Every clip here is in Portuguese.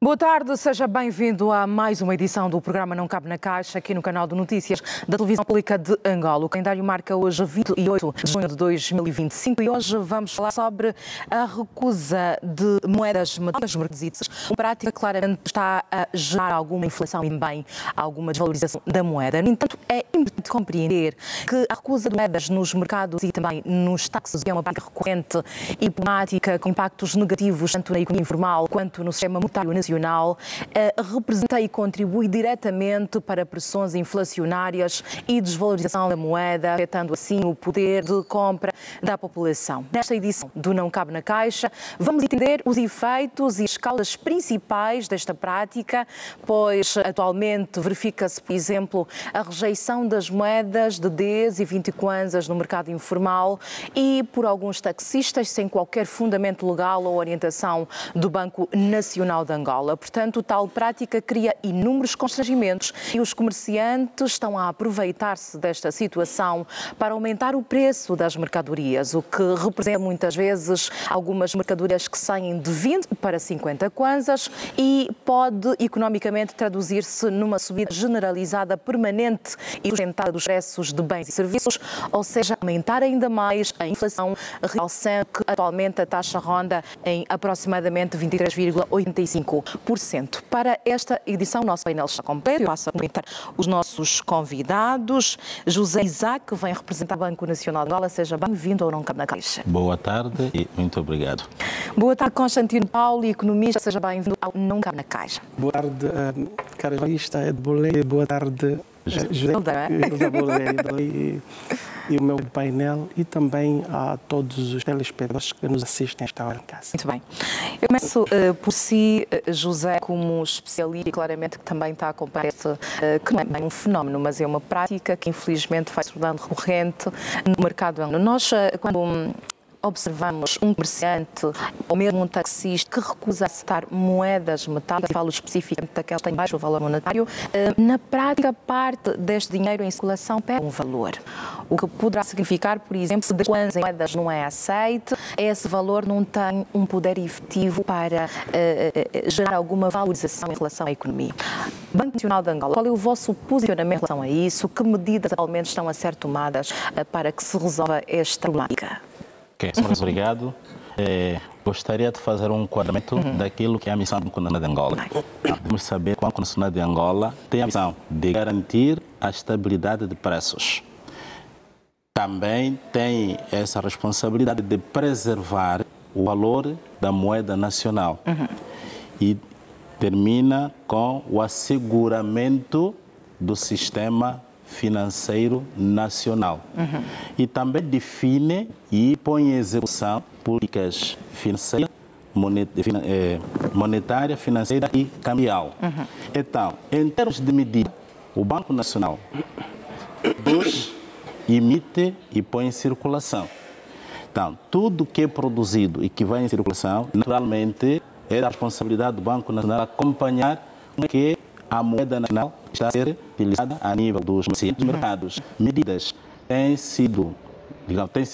Boa tarde, seja bem-vindo a mais uma edição do programa Não Cabe na Caixa, aqui no canal de notícias da Televisão Pública de Angola. O calendário marca hoje 28 de junho de 2025 e hoje vamos falar sobre a recusa de moedas metálicas, uma prática que claramente está a gerar alguma inflação e também alguma desvalorização da moeda. No entanto, é importante compreender que a recusa de moedas nos mercados e também nos taxas é uma prática recorrente e problemática com impactos negativos tanto na economia informal quanto no sistema monetário nacional. Representa e contribui diretamente para pressões inflacionárias e desvalorização da moeda, afetando assim o poder de compra da população. Nesta edição do Não Cabe na Caixa, vamos entender os efeitos e as causas principais desta prática, pois atualmente verifica-se, por exemplo, a rejeição das moedas de 10 e 20 kwanzas no mercado informal e por alguns taxistas sem qualquer fundamento legal ou orientação do Banco Nacional de Angola. Portanto, tal prática cria inúmeros constrangimentos e os comerciantes estão a aproveitar-se desta situação para aumentar o preço das mercadorias, o que representa muitas vezes algumas mercadorias que saem de 20 para 50 kwanzas e pode economicamente traduzir-se numa subida generalizada, permanente e sustentada dos preços de bens e serviços, ou seja, aumentar ainda mais a inflação, realçando que atualmente a taxa ronda em aproximadamente 23,85%. Para esta edição, o nosso painel está completo. Eu passo a comentar os nossos convidados. José Isaac vem representar o Banco Nacional de Angola. Seja bem-vindo ao Não Cabe na Caixa. Boa tarde e muito obrigado. Boa tarde, Constantino Paulo, economista. Seja bem-vindo ao Não Cabe na Caixa. Boa tarde, cara jornalista Ed Bolé. Boa tarde, José Bolé e o meu painel e também a todos os telespectadores que nos assistem a esta hora em casa. Muito bem. Eu começo por si, José, como especialista e claramente que também está a acompanhar que não é bem um fenómeno, mas é uma prática que infelizmente vai se tornando recorrente no mercado angolano. Nós, quando observamos um comerciante ou mesmo um taxista que recusa aceitar moedas metálicas, falo especificamente daquelas que têm baixo valor monetário, na prática parte deste dinheiro em circulação perde um valor. O que poderá significar, por exemplo, se das moedas não é aceite, esse valor não tem um poder efetivo para gerar alguma valorização em relação à economia. Banco Nacional de Angola, qual é o vosso posicionamento em relação a isso? Que medidas atualmente estão a ser tomadas para que se resolva esta problemática? Ok, obrigado. Gostaria de fazer um enquadramento daquilo que é a missão do Banco Nacional de Angola. Vamos saber que o Banco Nacional de Angola tem a missão de garantir a estabilidade de preços. Também tem essa responsabilidade de preservar o valor da moeda nacional. E termina com o asseguramento do sistema financeiro nacional. E também define e põe em execução políticas financeiras, monetária, financeira e cambial. Então, em termos de medida, o Banco Nacional produz, emite e põe em circulação. Então, tudo que é produzido e que vai em circulação, naturalmente, é da responsabilidade do Banco Nacional acompanhar que a moeda nacional está a ser utilizada a nível dos mercados. Medidas têm sido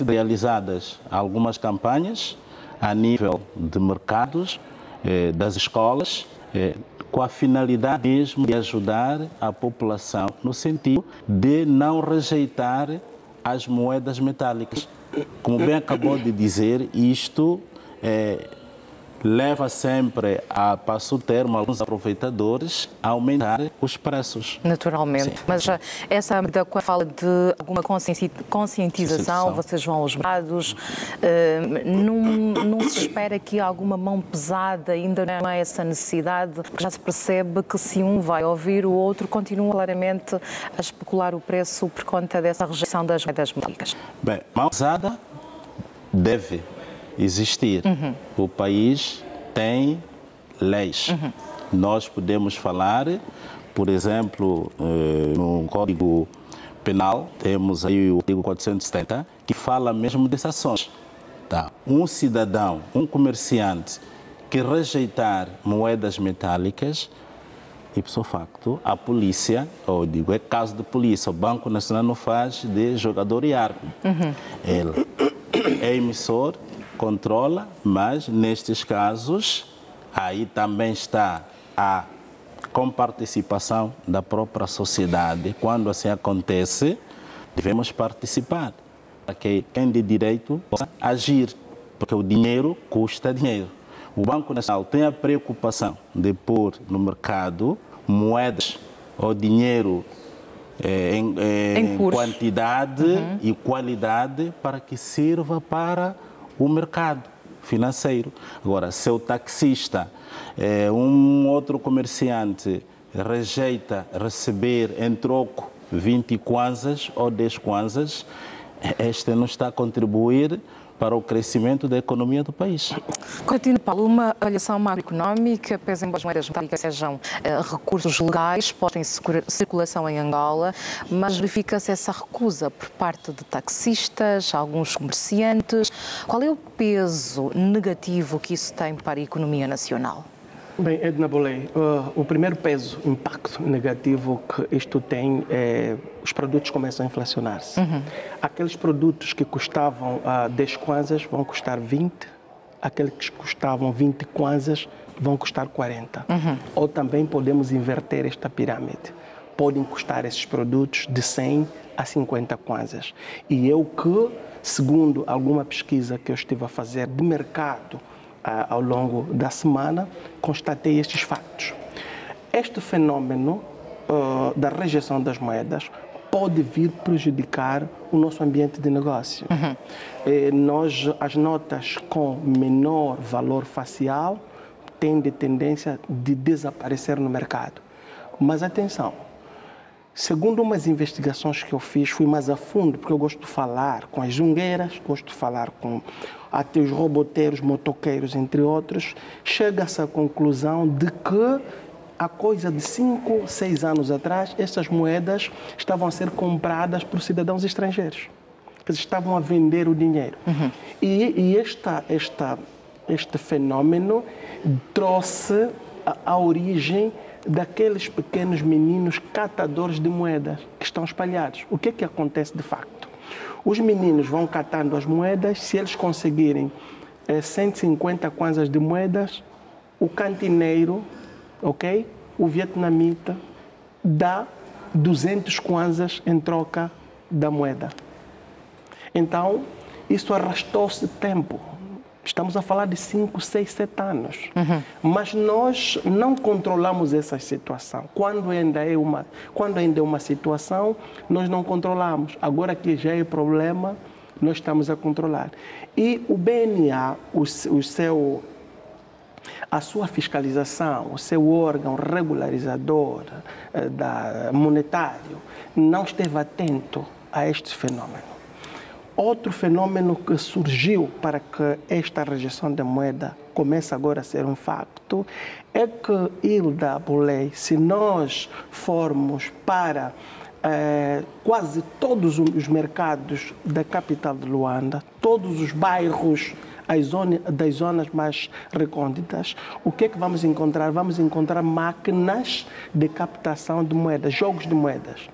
realizadas algumas campanhas a nível de mercados, das escolas, com a finalidade mesmo de ajudar a população no sentido de não rejeitar as moedas metálicas. Como bem acabou de dizer, isto leva sempre a, passo o termo, alguns aproveitadores a aumentar os preços. Naturalmente. Sim. Mas essa medida, quando fala de alguma conscientização, vocês vão aos mercados, não se espera que alguma mão pesada, ainda não é essa necessidade, porque já se percebe que se um vai ouvir, o outro continua claramente a especular o preço por conta dessa rejeição das moedas metálicas. Bem, mão pesada deve existir. O país tem leis. Nós podemos falar, por exemplo, no Código Penal, temos aí o artigo 470, que fala mesmo dessas ações. Tá? Um cidadão, um comerciante que rejeitar moedas metálicas, ipso facto, a polícia, ou digo, é caso de polícia, o Banco Nacional não faz de jogador e árbitro. Ele é emissor, controla, mas nestes casos, aí também está com participação da própria sociedade. Quando assim acontece, devemos participar, para que quem de direito possa agir, porque o dinheiro custa dinheiro. O Banco Nacional tem a preocupação de pôr no mercado moedas ou dinheiro em quantidade e qualidade para que sirva para o mercado financeiro. Agora, se o taxista, um outro comerciante rejeita receber em troco 20 kwanzas ou 10 kwanzas, este não está a contribuir para o crescimento da economia do país. Continua, Paulo, uma avaliação macroeconómica, pese em que as moedas metálicas sejam recursos legais, postos em circulação em Angola, mas verifica-se essa recusa por parte de taxistas, alguns comerciantes. Qual é o peso negativo que isso tem para a economia nacional? Bem, Edna Bolei, o primeiro peso, impacto negativo que isto tem é os produtos começam a inflacionar-se. Aqueles produtos que custavam 10 kwanzas vão custar 20, aqueles que custavam 20 kwanzas vão custar 40. Ou também podemos inverter esta pirâmide. Podem custar esses produtos de 100 a 50 kwanzas. E eu que, segundo alguma pesquisa que eu estive a fazer de mercado, ao longo da semana, constatei estes factos. Este fenômeno da rejeição das moedas pode vir prejudicar o nosso ambiente de negócio. As notas com menor valor facial têm tendência de desaparecer no mercado. Mas atenção, segundo umas investigações que eu fiz, fui mais a fundo, porque eu gosto de falar com as zungueiras, gosto de falar com até os roboteiros, motoqueiros, entre outros, chega-se à conclusão de que há coisa de 5, 6 anos atrás, essas moedas estavam a ser compradas por cidadãos estrangeiros. Eles estavam a vender o dinheiro. E este fenômeno trouxe a origem daqueles pequenos meninos catadores de moedas que estão espalhados. O que é que acontece de facto? Os meninos vão catando as moedas, se eles conseguirem 150 kwanzas de moedas, o cantineiro, ok? O vietnamita, dá 200 kwanzas em troca da moeda. Então, isso arrastou-se tempo. Estamos a falar de 5, 6, 7 anos. Mas nós não controlamos essa situação. Quando ainda é uma situação, nós não controlamos. Agora que já é problema, nós estamos a controlar. E o BNA, a sua fiscalização, o seu órgão regularizador monetário, não esteve atento a este fenômeno. Outro fenômeno que surgiu para que esta rejeição da moeda comece agora a ser um facto é que, Hilda Bolei, se nós formos para quase todos os mercados da capital de Luanda, todos os bairros das zonas mais recônditas, o que é que vamos encontrar? Vamos encontrar máquinas de captação de moedas, jogos de moedas.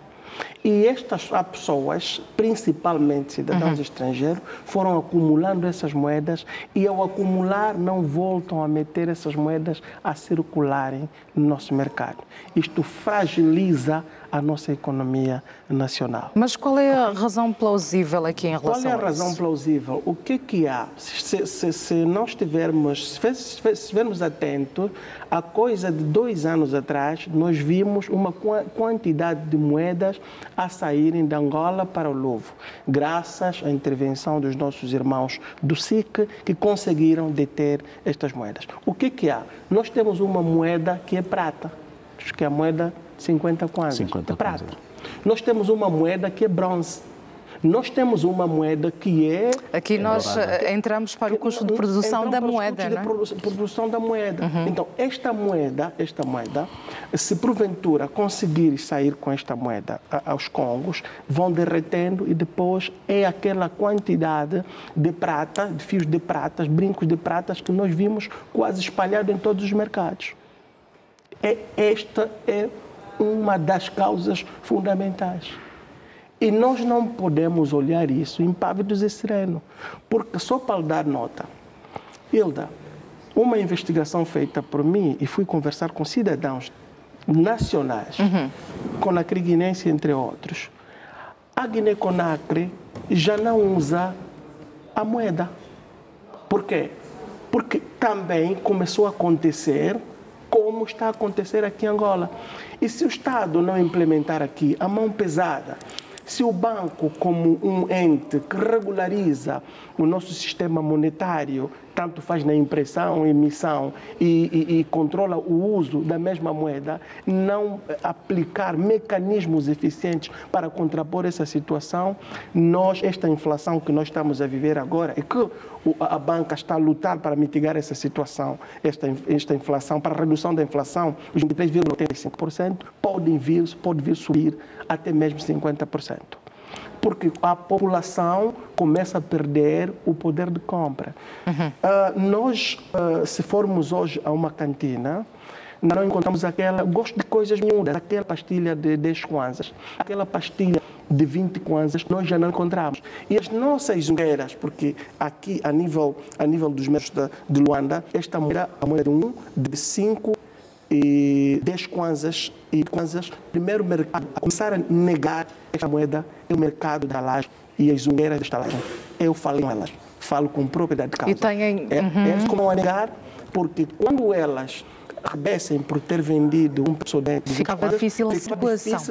E estas pessoas, principalmente cidadãos estrangeiros, foram acumulando essas moedas e, ao acumular, não voltam a meter essas moedas a circularem no nosso mercado. Isto fragiliza a nossa economia nacional. Mas qual é a razão plausível aqui em relação a isso? Qual é a razão plausível? O que há? Se nós estivermos atentos, há coisa de 2 anos atrás, nós vimos uma quantidade de moedas a saírem de Angola para o Louvre, graças à intervenção dos nossos irmãos do SIC, que conseguiram deter estas moedas. O que há? Nós temos uma moeda que é prata, que é a moeda 50 kwanzas, é prata. Nós temos uma moeda que é bronze. Nós temos uma moeda que é... Aqui nós entramos para o custo de produção da moeda, não é? Produção da moeda. Então, esta moeda, se porventura conseguir sair com esta moeda aos Congos, vão derretendo e depois é aquela quantidade de prata, de fios de pratas, brincos de pratas que nós vimos quase espalhado em todos os mercados. Esta é uma das causas fundamentais. E nós não podemos olhar isso impávidos e serenos, porque só para dar nota, Hilda, uma investigação feita por mim e fui conversar com cidadãos nacionais, Conakry guinense, entre outros. A Guiné-Conakry já não usa a moeda. Por quê? Porque também começou a acontecer como está a acontecer aqui em Angola. E se o Estado não implementar aqui a mão pesada, se o banco, como um ente que regulariza o nosso sistema monetário, tanto faz na impressão, emissão e controla o uso da mesma moeda, não aplicar mecanismos eficientes para contrapor essa situação, esta inflação que nós estamos a viver agora, e que a banca está a lutar para mitigar essa situação, esta inflação, para a redução da inflação, os 23,85%, pode vir subir até mesmo 50%. Porque a população começa a perder o poder de compra. Se formos hoje a uma cantina, não encontramos gosto de coisas miúdas, aquela pastilha de 10 kwanzas, aquela pastilha de 20 kwanzas, nós já não encontramos. E as nossas zungueiras, porque aqui a nível dos mercados de Luanda, esta moeda, a moeda de 5 e 10 kwanzas e kwanzas, primeiro mercado a começar a negar esta moeda é o mercado da laje e as zungueiras da estalagem. Eu falo com elas, falo com propriedade de causa. E têm... Elas como a negar, porque quando elas rebessem por ter vendido um preço de ficava difícil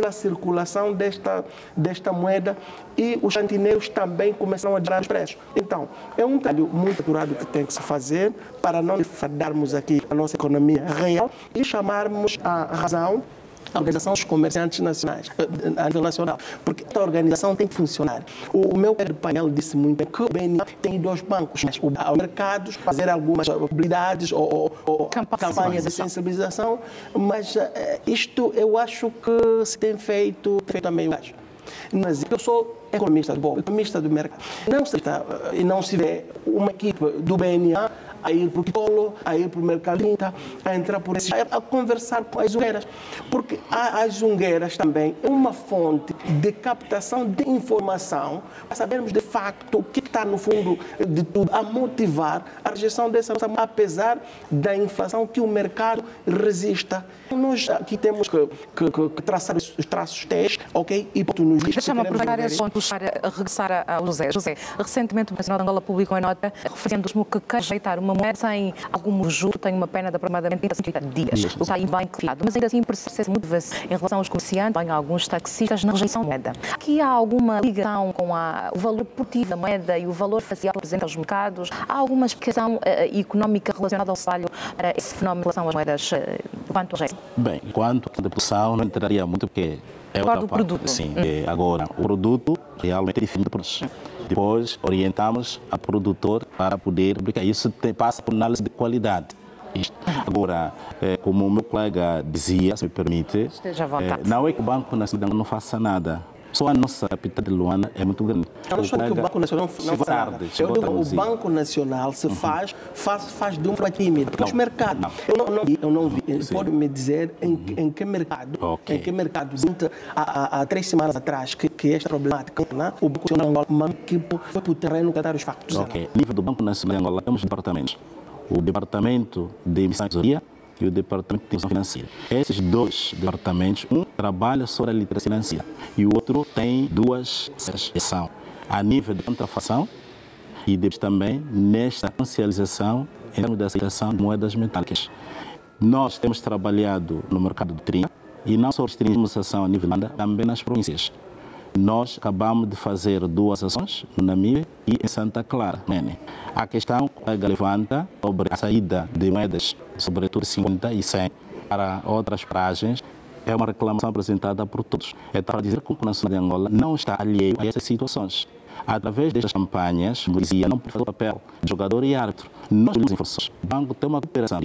a circulação desta moeda e os cantineiros também começaram a gerar os preços. Então, é um trabalho muito apurado que tem que se fazer para não fadarmos aqui a nossa economia real e chamarmos a razão a Organização dos Comerciantes Nacionais, a nível nacional, porque esta organização tem que funcionar. O meu painel disse muito que o BNI tem 2 bancos, mas o mercado fazer algumas habilidades ou campanhas de sensibilização, mas isto eu acho que se tem feito a meio gás. Mas eu sou economista do mercado. Não se vê uma equipe do BNA a ir para o Polo, a ir para o Mercalinta, a entrar por esses, a conversar com as zungueiras. Porque as zungueiras também é uma fonte de captação de informação para sabermos de facto o que está no fundo de tudo, a motivar a rejeição dessa nossa, apesar da inflação que o mercado resista. Nós aqui temos que traçar os traços testes, ok? E oportunistas. Deixa-me aproveitar esse ponto, a regressar ao José. José, recentemente o Nacional de Angola publicou uma nota referendo-se que quer rejeitar uma moeda sem algum juro, tem uma pena de aproximadamente 30 a 50 dias. O que está aí bem criado. Mas ainda assim percebe-se muito em relação aos comerciantes, bem alguns taxistas na rejeição da moeda. Aqui há alguma ligação com o valor produtivo da moeda e o valor facial que apresenta aos mercados? Há alguma explicação económica relacionada ao salário para esse fenómeno em relação às moedas quanto ao resto? Bem, quanto à depressão, não entraria muito porque é outra parte. Produto. Sim, agora, o produto realmente é diferente. Depois, orientamos a produtor para poder publicar. Isso passa por análise de qualidade. Agora, como o meu colega dizia, se me permite, não é que o Banco Nacional não faça nada. Só a nossa capital de Luanda é muito grande. Não só que o Banco Nacional não faz nada. Eu digo, o Banco Nacional se faz de uma forma tímida. Porque os mercados, eu não vi. Pode me dizer em que mercado, há 3 semanas atrás, que esta problemática, o Banco Nacional de Angola foi para o terreno catar os factos. Ok. No nível do Banco Nacional de Angola, temos departamentos. O Departamento de Emissão e Tesouraria e o Departamento de Emissão Financeira. Esses 2 departamentos, um trabalha sobre a literacia financeira e o outro tem 2 sessões a nível de contrafação e depois também nesta comercialização em termos da aceitação de moedas metálicas. Nós temos trabalhado no mercado de trinta e não só restringimos a ação a nível de Luanda, também nas províncias. Nós acabamos de fazer 2 ações no Namíbia e em Santa Clara. A questão que o colega levanta sobre a saída de moedas, sobretudo 50 e 100, para outras paragens, é uma reclamação apresentada por todos. É para dizer que o Banco Nacional de Angola não está alheio a essas situações. Através destas campanhas, como dizia, não pode fazer o papel de jogador e árbitro. Nós temos informações. O banco tem uma cooperação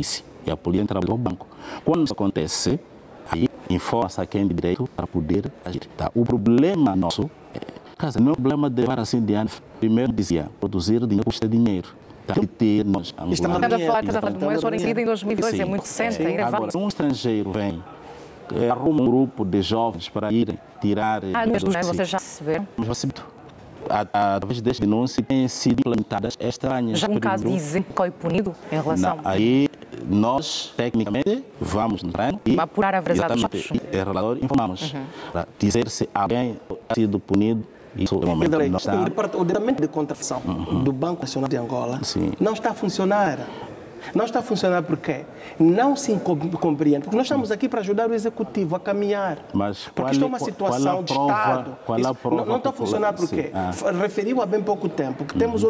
e a polícia trabalha com o banco. Quando isso acontece, aí informa-se a quem tem direito para poder agir. Tá? O problema nosso não é um problema de levar assim diante. Primeiro dizia, produzir dinheiro custa dinheiro. Tem que ter nós. Estamos a falar de moedas originais em 2002, é muito recente. Agora, se um estrangeiro vem, arruma um grupo de jovens para irem tirar... Vocês já receberam? Mas recebido. através deste denúncio, têm sido implementadas estas áreas. Já um caso de exemplo que foi punido em relação... Não, aí nós, tecnicamente, vamos no treino e... apurar a veracidade dos fatos. E relatório informamos. Para dizer se alguém ha sido punido. Isso é o momento. O Departamento de Contratação do Banco Nacional de Angola não está a funcionar. Não está a funcionar porque não se compreende. Porque nós estamos aqui para ajudar o Executivo a caminhar. Mas porque isto é uma situação de Estado. Não está a funcionar porque referiu há bem pouco tempo que temos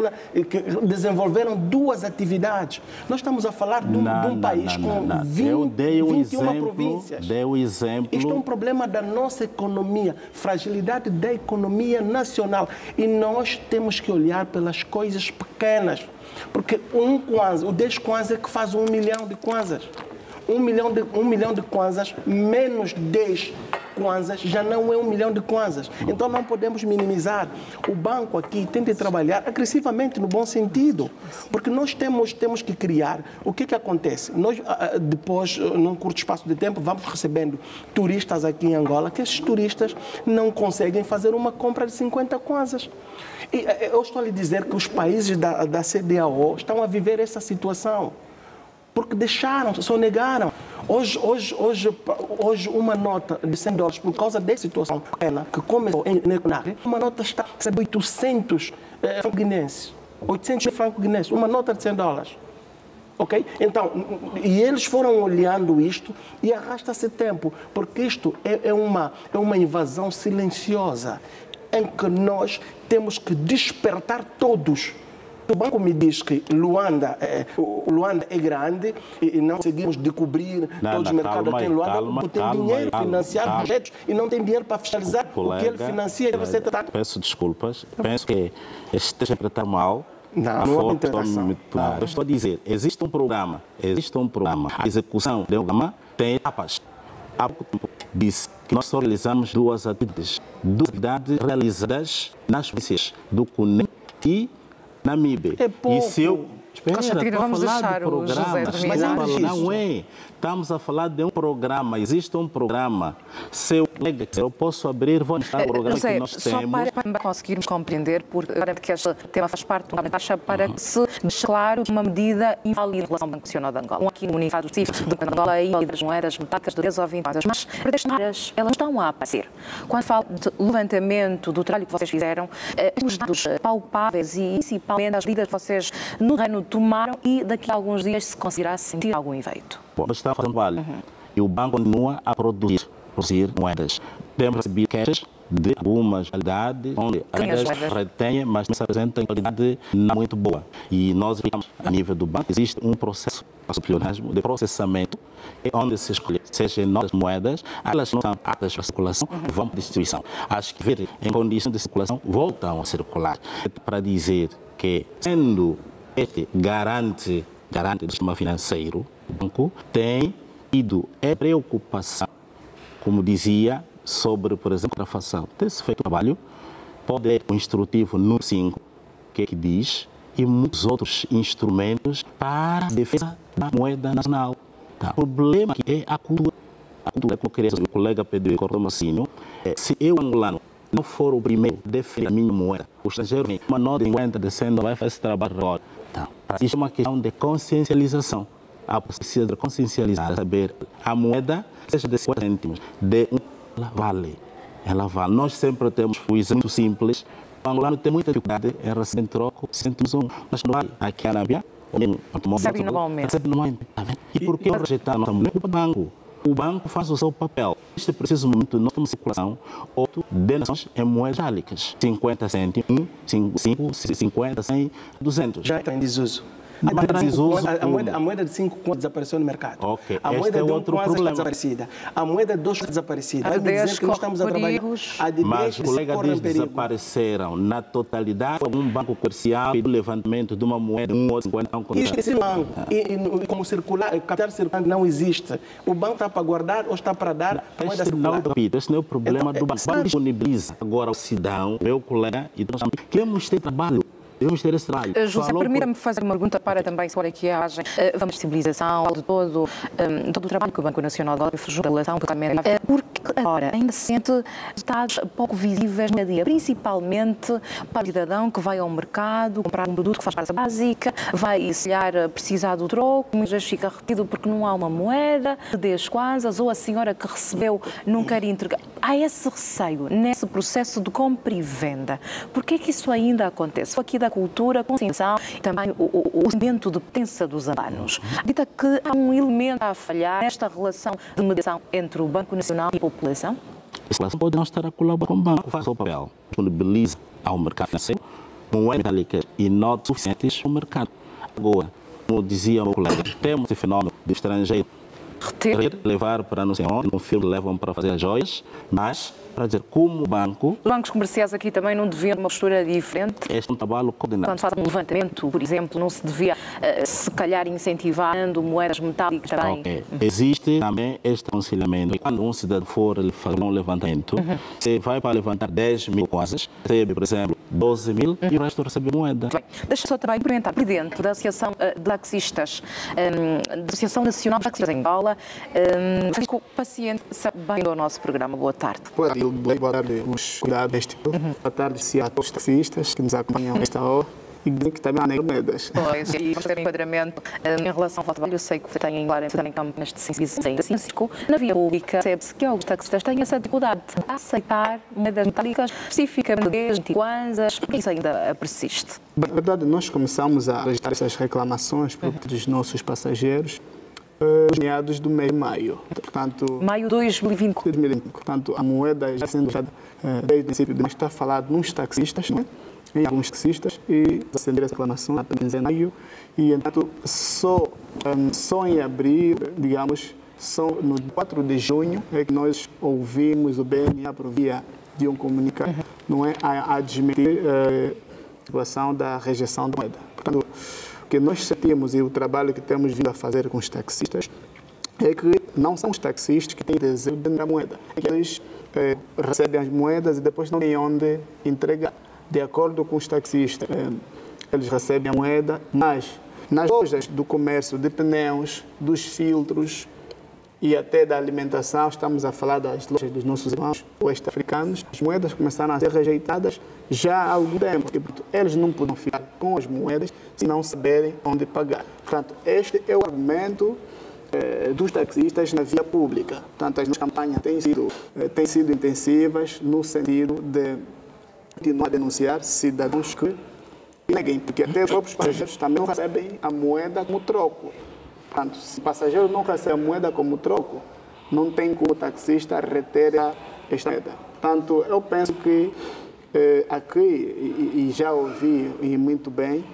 que desenvolveram duas atividades. Nós estamos a falar de um país com 21 províncias. Deu exemplo. Isto é um problema da nossa economia, fragilidade da economia nacional. E nós temos que olhar pelas coisas pequenas. Porque o 10 kwanzas é que faz 1 milhão de kwanzas. 1 milhão de kwanzas menos 10 kwanzas já não é 1 milhão de kwanzas. Então não podemos minimizar. O banco aqui tem de trabalhar agressivamente no bom sentido. Porque nós temos que criar. O que acontece? Nós, depois, num curto espaço de tempo, vamos recebendo turistas aqui em Angola, que esses turistas não conseguem fazer uma compra de 50 kwanzas. E eu estou a lhe dizer que os países da CEDEAO estão a viver essa situação. Porque deixaram, sonegaram. Hoje uma nota de $100, por causa dessa situação pequena que começou em Neconar, uma nota está a ser de 800 francos guinenses. 800 francos guinenses, uma nota de $100. Ok? Então, e eles foram olhando isto e arrasta-se tempo, porque isto é uma invasão silenciosa, em que nós temos que despertar todos. O banco me diz que Luanda é grande e não conseguimos descobrir todos os mercados aqui em Luanda, porque tem dinheiro para financiar projetos e não tem dinheiro para fiscalizar o que ele financia. Peço desculpas, penso que esteja a interpretar mal. Não é interpretação. Eu estou a dizer, existe um programa. A execução do programa tem etapas. Há pouco tempo disse que nós só realizamos duas atividades realizadas nas províncias do Cunha e Namibe. É pouco. E se eu... Vamos deixar o José terminar. Não é. Estamos a falar de um programa. Existe um programa. Se eu posso abrir, vou mostrar o programa José, que nós temos. Só para conseguirmos compreender, porque este tema faz parte da taxa, para que se deixe claro que uma medida inválida em relação ao Banco Nacional de Angola. Aqui no Unificado Específico de Angola e das moedas metálicas de 10 ou 20 moedas. Mas estas áreas, elas estão a aparecer. Quando falo de levantamento do trabalho que vocês fizeram, os dados palpáveis e principalmente as medidas que vocês no reino tomaram e daqui a alguns dias se conseguirá sentir algum efeito. Nós estamos fazendo trabalho e o banco continua a produzir moedas. Temos recebido queixas de algumas qualidades, onde as moedas retêm, mas se apresentam em qualidade não muito boa. E nós verificamos, a nível do banco, existe um processo de processamento, onde se escolhe, seja em novas moedas, aquelas que não são aptas para circulação, vão para distribuição. As que vêm em condição de circulação, voltam a circular. Para dizer que, sendo este garante do sistema financeiro, o banco tem tido preocupação, como dizia, sobre, por exemplo, a contrafação. Tem-se feito um trabalho, pode ter o instrutivo número 5, que diz, e muitos outros instrumentos para a defesa da moeda nacional. Tá. O problema aqui é a cultura. A cultura, como o colega pediu e cortou assim, se eu, angolano, não for o primeiro a defender a minha moeda, o estrangeiro vem uma nota de 50 descendo, vai fazer esse trabalho agora. Tá. Isto é uma questão de consciencialização. A precisa de consciencializar, saber a moeda, seja de 50 cêntimos, ela vale. Nós sempre temos um exemplo muito simples. O angolano tem muita dificuldade em receber em troco, cêntimos mas não vai aqui a Arábia, recebe normalmente. E por que rejeitar a nossa moeda? O banco. O banco faz o seu papel. Neste preciso momento, nós temos circulação 8 denominações em moedas metálicas. 50 cêntimos, 5, 50, 100, 200. Já está em desuso. A moeda de 5 contos desapareceu no mercado. Okay. A moeda de 1 conto está desaparecida. A moeda de 2 contos desaparecida. A de 10 que nós estamos a trabalhar. Mas o colega diz que desapareceram na totalidade. Um banco comercial e do levantamento de uma moeda de 1 ou 50 não esse banco. E como circular, capital circulante não existe. O banco está para guardar ou está para dar a moeda circular. Este não é o problema do banco. O banco disponibiliza agora ao cidadão, meu colega, e nós queremos ter trabalho. Devemos ter esse trabalho. José, permita-me fazer uma pergunta para também sobre aqui a agem. Vamos de civilização, de todo o trabalho que o Banco Nacional de Agro fez, a relação que também porque agora ainda se sente resultados pouco visíveis no dia a dia, principalmente para o cidadão que vai ao mercado comprar um produto que faz parte básica, vai, se calhar, precisar do troco, muitas vezes fica retido porque não há uma moeda, 10 kwanzas, ou a senhora que recebeu não quer entregar. Há esse receio nesse processo de compra e venda. Por que é que isso ainda acontece? Aqui da cultura, consciência e também o sentimento de pertença dos abanos. Acredita que há um elemento a falhar nesta relação de mediação entre o Banco Nacional e a população? A população pode não estar a colaborar com o banco, faz o papel, disponibiliza ao mercado financeiro moedas metálicas e notas suficientes ao mercado. Agora, como dizia o meu colega, temos esse fenómeno de estrangeiro levar para não sei onde, no filme levam para fazer as joias, mas para dizer como o banco... Os bancos comerciais aqui também não deviam ter uma postura diferente? Este é um trabalho coordenado. Quando fazem um levantamento, por exemplo, não se devia, se calhar, incentivando moedas metálicas também? Okay. Existe também este aconselhamento. E quando um cidadão for fazer um levantamento, você vai para levantar 10 mil coisas, recebe, por exemplo, 12 mil e o resto recebe moeda. Bem, deixa só também perguntar, presidente da Associação de Taxistas, da Associação Nacional de Taxistas em Angola, Francisco Paciente, sabe bem do nosso programa. Boa tarde. Boa tarde, os cuidados deste tipo. Boa tarde a todos os taxistas que nos acompanham nesta hora. E que também há moedas. Pois, e vamos ter um enquadramento em relação ao trabalho. Eu sei que tem em campanhas de sensibilização. Na via pública, percebe-se que alguns taxistas têm essa dificuldade de aceitar moedas metálicas, especificamente 10, 20 kwanzas, porque isso ainda persiste. Na verdade, nós começamos a registrar essas reclamações por parte dos nossos passageiros nos meados do mês de maio. Portanto, maio de 2020. Portanto, a moeda já sendo usada desde o princípio de está falado nos taxistas, não é? Em alguns taxistas, e acender essa reclamação apenas em maio. E, entanto, só em abril, digamos, só no 4 de junho é que nós ouvimos o BNA por via de um comunicado, não é, a admitir a situação da rejeição da moeda. Portanto, o que nós sentimos e o trabalho que temos vindo a fazer com os taxistas é que não são os taxistas que têm desejo de vender a moeda. É que eles recebem as moedas e depois não têm onde entregar. De acordo com os taxistas, eles recebem a moeda, mas nas lojas do comércio de pneus, dos filtros e até da alimentação, estamos a falar das lojas dos nossos irmãos oeste-africanos, as moedas começaram a ser rejeitadas já há algum tempo. Porque eles não podem ficar com as moedas se não saberem onde pagar. Portanto, este é o argumento dos taxistas na via pública. Portanto, as nossas campanhas têm sido intensivas no sentido de continuar a denunciar cidadãos que neguem, porque até os próprios passageiros também não recebem a moeda como troco. Portanto, se o passageiro não recebe a moeda como troco, não tem como o taxista reter esta moeda. Portanto, eu penso que aqui, e já ouvi e muito bem,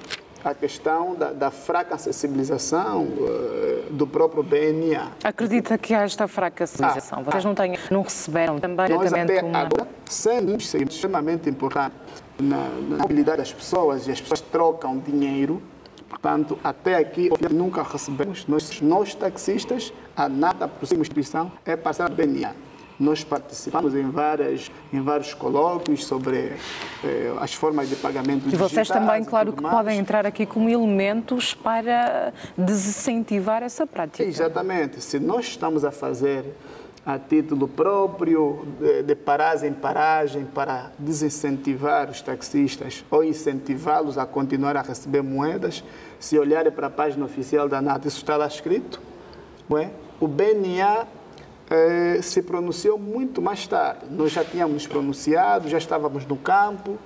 a questão da fraca sensibilização do próprio BNA. Acredita que há esta fraca sensibilização? Vocês não receberam também diretamente uma... Agora, sendo extremamente importante na mobilidade das pessoas, e as pessoas trocam dinheiro, portanto, até aqui nunca recebemos, nós taxistas, a nada próxima instituição é passar a BNA. Nós participamos em vários colóquios sobre as formas de pagamento digitais. E vocês também, claro, que podem entrar aqui como elementos para desincentivar essa prática. Exatamente. Se nós estamos a fazer a título próprio, de paragem em paragem, para desincentivar os taxistas ou incentivá-los a continuar a receber moedas, se olharem para a página oficial da ANAT, isso está lá escrito, não é? O BNA se pronunciou muito mais tarde. Nós já tínhamos nos pronunciado, já estávamos no campo.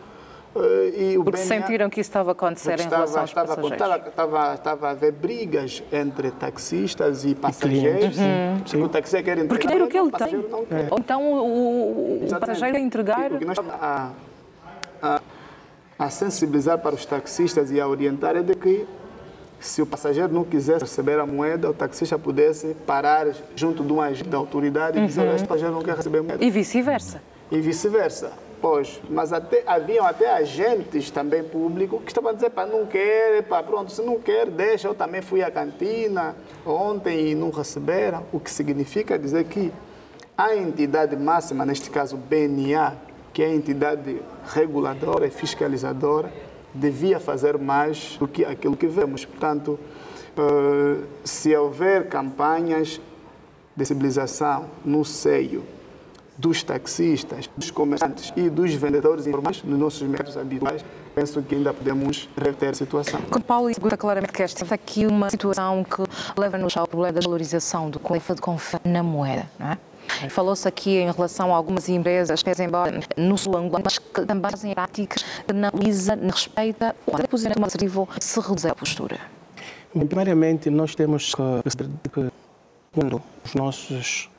E o porque BNA, sentiram que isso estava a acontecer em relação aos passageiros. Estava a haver brigas entre taxistas e passageiros. Porque o taxista quer entregar, porque o que ele tem. Não quer. Ou então o passageiro a entregar... O que nós estamos a sensibilizar para os taxistas e a orientar é de que se o passageiro não quisesse receber a moeda, o taxista pudesse parar junto de um agente da autoridade e dizer que este passageiro não quer receber a moeda. E vice-versa. E vice-versa. Pois, mas haviam até agentes também públicos que estavam a dizer, não quer, pronto, se não quer, deixa, eu também fui à cantina ontem e não receberam, o que significa dizer que a entidade máxima, neste caso BNA, que é a entidade reguladora e fiscalizadora, devia fazer mais do que aquilo que vemos. Portanto, se houver campanhas de sensibilização no seio dos taxistas, dos comerciantes e dos vendedores informais nos nossos mercados habituais, penso que ainda podemos reverter a situação. Quando Paulo explica claramente que esta é aqui uma situação que leva-nos ao problema da desvalorização do conceito de confiança na moeda, não é? Falou-se aqui em relação a algumas empresas que, embora no sul angolano, mas que também fazem práticas que não respeita o posicionamento assertivo se reduzir a postura. Primariamente, nós temos que quando os nossos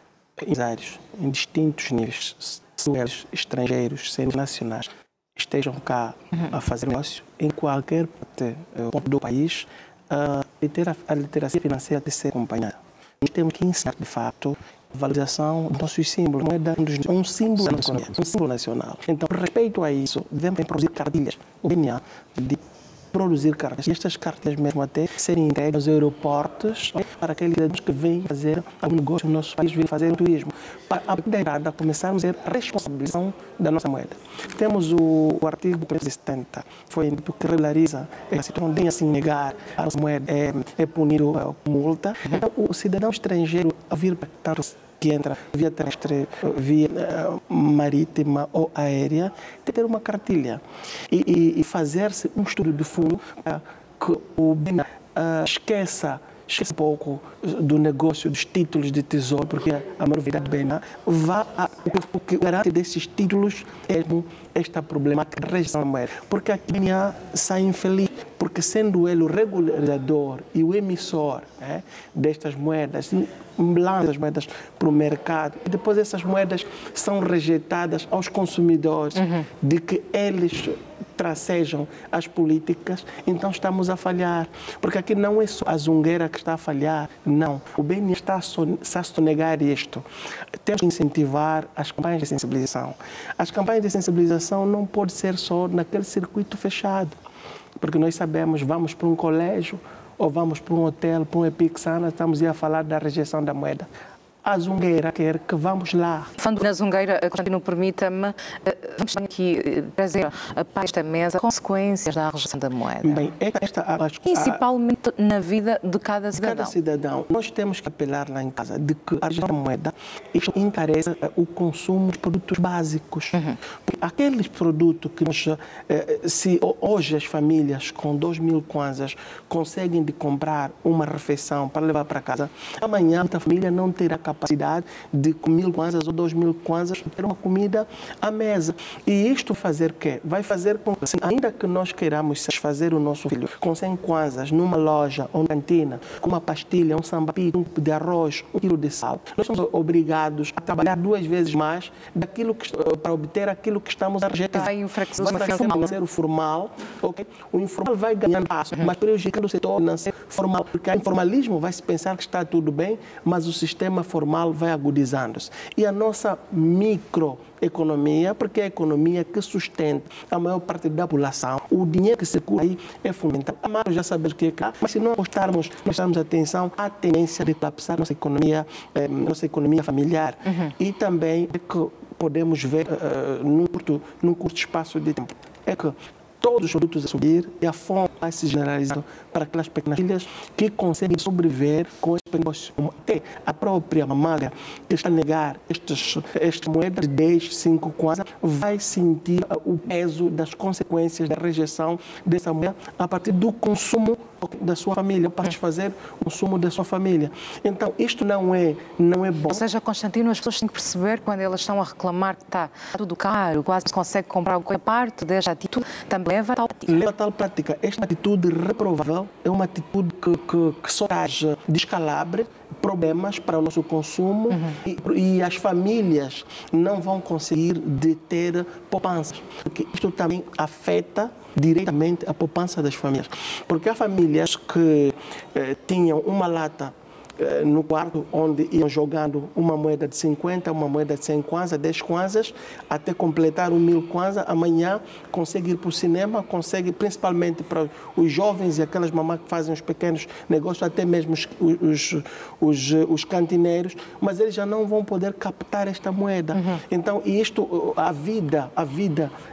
empresários em distintos níveis, sejam eles estrangeiros, sendo nacionais, estejam cá a fazer negócio em qualquer ponto do país, a literacia financeira tem que ser acompanhada. Nós temos que ensinar, de fato, a valorização dos nossos símbolos. A moeda é um símbolo nacional. Então, respeito a isso, devemos produzir cartilhas. O DNA de produzir cartas. E estas cartas mesmo até serem entregues aos aeroportos para aqueles cidadãos que vêm fazer algum negócio no nosso país, vêm fazer turismo. Para a começarmos a ter a responsabilização da nossa moeda. Temos o artigo 70, foi que regulariza a situação de assim negar a nossa moeda é punido com multa. Então, o cidadão estrangeiro a vir para tanto que entra via terrestre, via marítima ou aérea, tem que ter uma cartilha e fazer-se um estudo de fundo para que o BENA esqueça um pouco do negócio dos títulos de tesouro, porque a maravilha do BENA o que garante desses títulos é esta problemática da rejeição da moeda. Porque a BENA sai infeliz, porque sendo ele o regulador e o emissor destas moedas, lança as moedas para o mercado e depois essas moedas são rejeitadas aos consumidores de que eles tracejam as políticas, então estamos a falhar. Porque aqui não é só a zungueira que está a falhar, não. O BNI está a sonegar isto. Temos que incentivar as campanhas de sensibilização. As campanhas de sensibilização não podem ser só naquele circuito fechado, porque nós sabemos, vamos para um colégio ou vamos para um hotel, para um Epixana, estamos a falar da rejeição da moeda. A zungueira quer que vamos lá. Falando na zungueira, Constantino, permita-me, vamos aqui trazer para esta mesa consequências da rejeição da moeda. Bem, principalmente na vida de cada cidadão. Cada cidadão. Nós temos que apelar lá em casa de que a rejeição da moeda isto encarece o consumo de produtos básicos. Aqueles produtos que se hoje as famílias com 2.000 kwanzas conseguem de comprar uma refeição para levar para casa, amanhã a família não terá capacidade de com 1.000 kwanzas ou 2.000 kwanzas ter uma comida à mesa. E isto fazer o quê? Vai fazer com que, ainda que nós queiramos satisfazer o nosso filho com 100 kwanzas numa loja ou na cantina, com uma pastilha, um sambapi, um quilo de arroz, 1 quilo de sal, nós somos obrigados a trabalhar 2 vezes mais para obter aquilo que estamos a rejeitar. Vai enfraquecer o formal, okay? O informal vai ganhando passo, mas prejudicando o setor financeiro formal, porque o informalismo vai se pensar que está tudo bem, mas o sistema formal vai agudizando-se. E a nossa microeconomia, porque é a economia que sustenta a maior parte da população, o dinheiro que circula aí é fundamental. Nós já sabemos o que é que mas se não prestarmos atenção, há tendência de colapsar nossa economia familiar. E também é que podemos ver num curto espaço de tempo. É que todos os produtos a subir e a fome vai se generalizando para aquelas pequenas famílias que conseguem sobreviver com este negócio. Até a própria mamãe que está a negar estas moedas de 10, 5 kwanza vai sentir o peso das consequências da rejeição dessa moeda a partir do consumo da sua família, para fazer o consumo da sua família. Então, isto não é bom. Ou seja, Constantino, as pessoas têm que perceber quando elas estão a reclamar que está tudo caro, quase não se consegue comprar qualquer parte desta atitude, também leva a tal prática. Esta atitude reprovável é uma atitude que só traz descalabre, problemas para o nosso consumo e as famílias não vão conseguir ter poupanças, porque isto também afeta diretamente a poupança das famílias. Porque há famílias que tinham uma lata no quarto, onde iam jogando uma moeda de 50, uma moeda de 100 kwanza, 10 kwanzas, até completar 1000 kwanza. Amanhã consegue ir para o cinema, consegue, principalmente para os jovens e aquelas mamás que fazem os pequenos negócios, até mesmo os cantineiros, mas eles já não vão poder captar esta moeda. Então, isto, a vida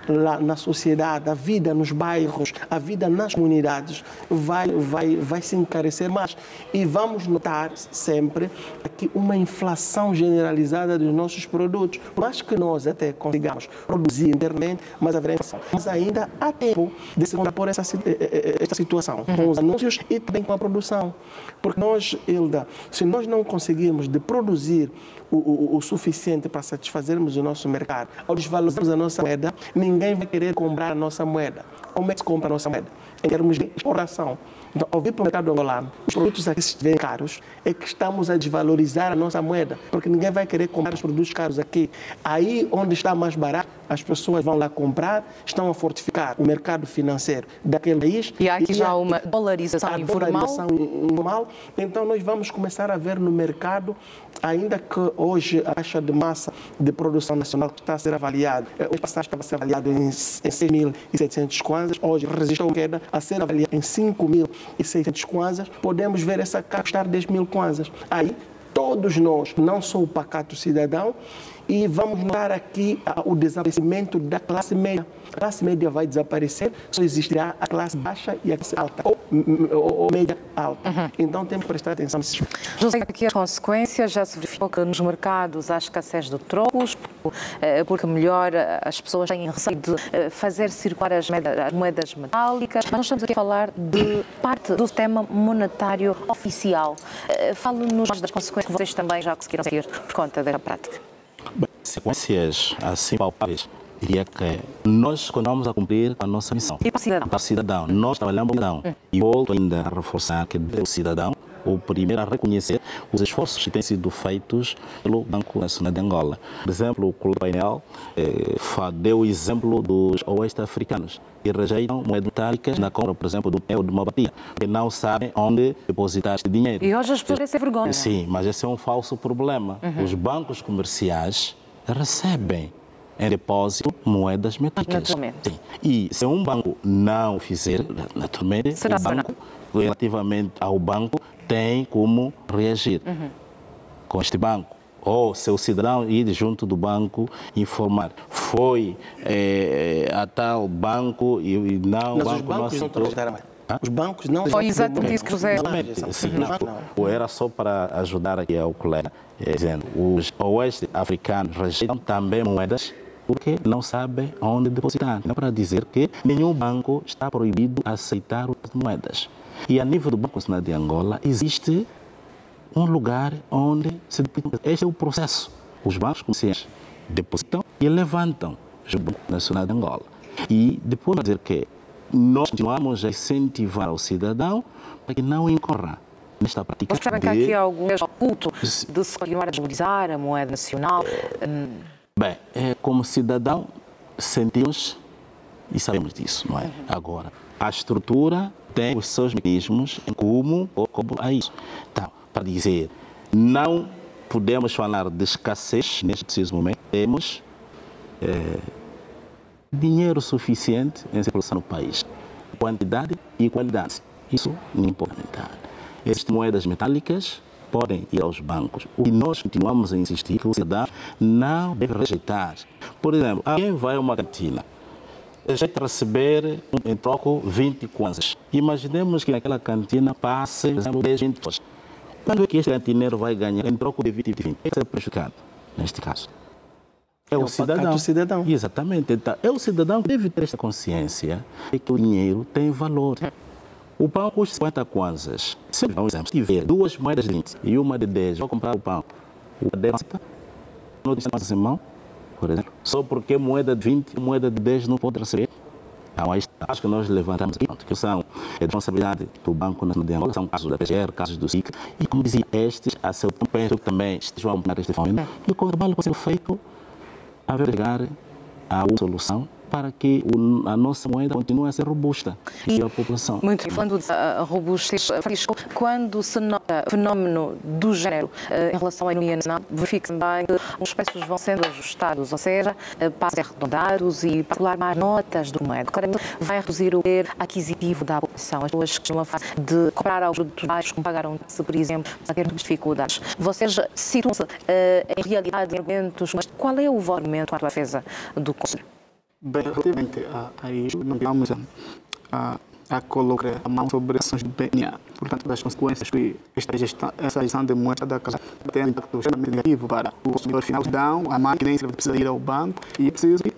lá na sociedade, a vida nos bairros, a vida nas comunidades vai se encarecer mais. E vamos notar sempre aqui uma inflação generalizada dos nossos produtos. Por mais que nós até consigamos produzir internamente, mas haverá inflação. Mas ainda há tempo de se contrapor esta situação, com os anúncios e também com a produção. Porque nós, Hilda, se nós não conseguirmos de produzir o suficiente para satisfazermos o nosso mercado, ao desvalorizarmos a nossa moeda, ninguém vai querer comprar a nossa moeda. Como é que se compra a nossa moeda? Em termos de exploração. Então, ao vir para o mercado angolano, os produtos aqui se vêem caros, é que estamos a desvalorizar a nossa moeda, porque ninguém vai querer comprar os produtos caros aqui. Aí, onde está mais barato, as pessoas vão lá comprar, estão a fortificar o mercado financeiro daquele país. E há aqui já uma dolarização informal. Então, nós vamos começar a ver no mercado, ainda que hoje a taxa de massa de produção nacional está a ser avaliada, o passado estava a ser avaliado em 6.700 kwanzas, hoje resistiu a queda a ser avaliada em 5.600 kwanzas, podemos ver essa custar 10.000 kwanzas. Aí, todos nós, não só o pacato cidadão, e vamos notar aqui o desaparecimento da classe média. A classe média vai desaparecer, só existirá a classe baixa e a classe alta, ou média alta. Então temos que prestar atenção nesses. José, aqui as consequências, já se verificou que nos mercados há escassez de trocos, porque melhor as pessoas têm receio de fazer circular as moedas metálicas, mas nós estamos aqui a falar de parte do sistema monetário oficial. Fale-nos das consequências que vocês também já conseguiram seguir por conta desta prática. Bem, consequências assim palpáveis, diria que nós continuamos a cumprir a nossa missão. E para o cidadão? Para o cidadão. Nós trabalhamos para o cidadão. E volto ainda a reforçar que o cidadão, o primeiro a reconhecer os esforços que têm sido feitos pelo Banco Nacional de Angola. Por exemplo, o Clube Painel deu o exemplo dos oeste africanos que rejeitam moedas metálicas na compra, por exemplo, do pneu de uma bateria, porque não sabem onde depositar este dinheiro. E hoje as pessoas têm vergonha. Sim, mas esse é um falso problema. Os bancos comerciais recebem em depósito moedas metálicas. Naturalmente. Sim. E se um banco não fizer, naturalmente, o banco, relativamente ao banco, tem como reagir com este banco. Ou se o cidadão ir junto do banco informar, foi a tal banco e não... Mas os bancos não trouxeram mais. Os bancos não... Foi exatamente isso que José... Sim, não. Era só para ajudar aqui ao colega, dizendo, os oeste africanos rejeitam também moedas porque não sabem onde depositar. Não é para dizer que nenhum banco está proibido a aceitar as moedas. E a nível do Banco Nacional de Angola existe um lugar onde se deposita. Este é o processo. Os bancos comerciais depositam e levantam o Banco Nacional de Angola. E depois dizer que nós continuamos a incentivar o cidadão para que não incorra nesta prática. Mas percebem que há aqui algum oculto de se continuar a desvalorizar a moeda nacional? Bem, como cidadão sentimos e sabemos disso, não é? Agora, a estrutura tem os seus mecanismos em como a isso. Então, para dizer, não podemos falar de escassez neste preciso momento, temos dinheiro suficiente em circulação no país, quantidade e qualidade. Isso não pode aumentar. Estas moedas metálicas podem ir aos bancos. O que nós continuamos a insistir que o cidadão não deve rejeitar. Por exemplo, alguém vai a uma cantina, rejeita receber em troco 20 kwanzas. Imaginemos que naquela cantina passe, por exemplo, 10, 20 pessoas. Quando é que este cantineiro vai ganhar em troco de 20 e 20? É que é prejudicado, neste caso. É o cidadão. Exatamente. Então, é o cidadão que deve ter esta consciência de que o dinheiro tem valor. O pão custa 50 kwanzas. Se, por exemplo, tiver duas moedas de 20 e uma de 10, vou comprar o pão. O 10 não tem mais em mão, por exemplo. Só porque moeda de 20 e moeda de 10 não pode receber. Então, acho que nós levantamos aqui, que são a responsabilidade do Banco Nacional de Angola, são casos da PGR, casos do SIC, e como dizia, estes, a seu tempo, penso que também estejam a acompanhar este fenômeno, e o trabalho pode ser feito a chegar a uma solução para que a nossa moeda continue a ser robusta e a população. Muito bem, falando de robustez, Francisco, quando se nota fenómeno do género em relação à economia nacional, verifica-se também que os preços vão sendo ajustados, ou seja, passam a ser arredondados e para mais notas do moeda. Claramente vai reduzir o poder aquisitivo da população. As pessoas que estão a fase de comprar aos produtos baixos, como pagaram, por exemplo, a ter dificuldades. Vocês situam-se em realidade em eventos, mas qual é o movimento à defesa do Conselho? Bem, relativamente a isto, não vamos a colocar a mão sobre ações do BNA. Portanto, das consequências que essa gestão de moeda tem um impacto extremamente negativo para o consumidor final. Dão a mãe que nem precisa ir ao banco e é preciso que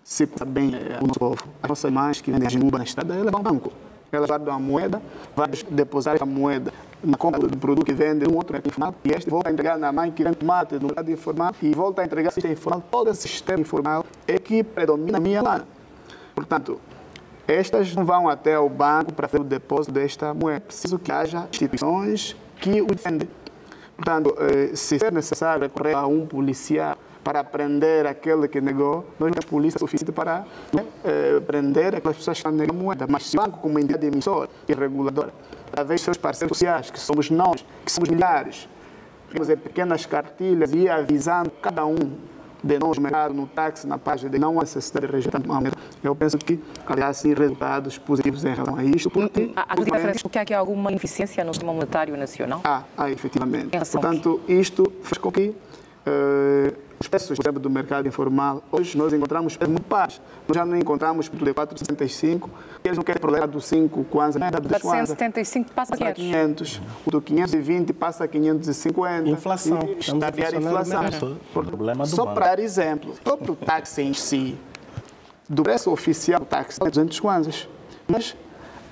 se pensa bem o nosso povo. As nossas mães que vendem a jinuba na estrada, elas vão ao banco. Elas guardam a moeda, vão depositar a moeda na compra do produto que vende um outro mercado informal e este volta a entregar na mãe que vende tomate no mercado informal e volta a entregar sistema informal. Todo esse sistema informal é que predomina na minha lá. Portanto, estas não vão até o banco para fazer o depósito desta moeda. Preciso que haja instituições que o defendem. Portanto, se for necessário recorrer a um policial para prender aquele que negou, nós não temos polícia suficiente para prender aquelas pessoas que estão negando a moeda. Mas se o banco, como entidade emissora e reguladora, através de seus parceiros sociais, que somos nós, que somos milhares, fazer pequenas cartilhas e ir avisando cada um de nós no mercado, no táxi, na página, de não há necessidade de rejeitar a moeda. Eu penso que haverá sim resultados positivos em relação a isto. Porque, Francisco, que há aqui alguma ineficiência no sistema monetário nacional? Efetivamente. Portanto, isto faz com que os preços, por exemplo, do mercado informal, hoje nós encontramos preços muito baixos. Nós já não encontramos o de 4,75, eles não querem problema do 5 kwanza, nem da dos 475 passa a 500. O do 520 passa a 550. Inflação. Está a criar inflação. Só para dar exemplo, o próprio táxi em si, do preço oficial do táxi, é 200 kwanzas. Mas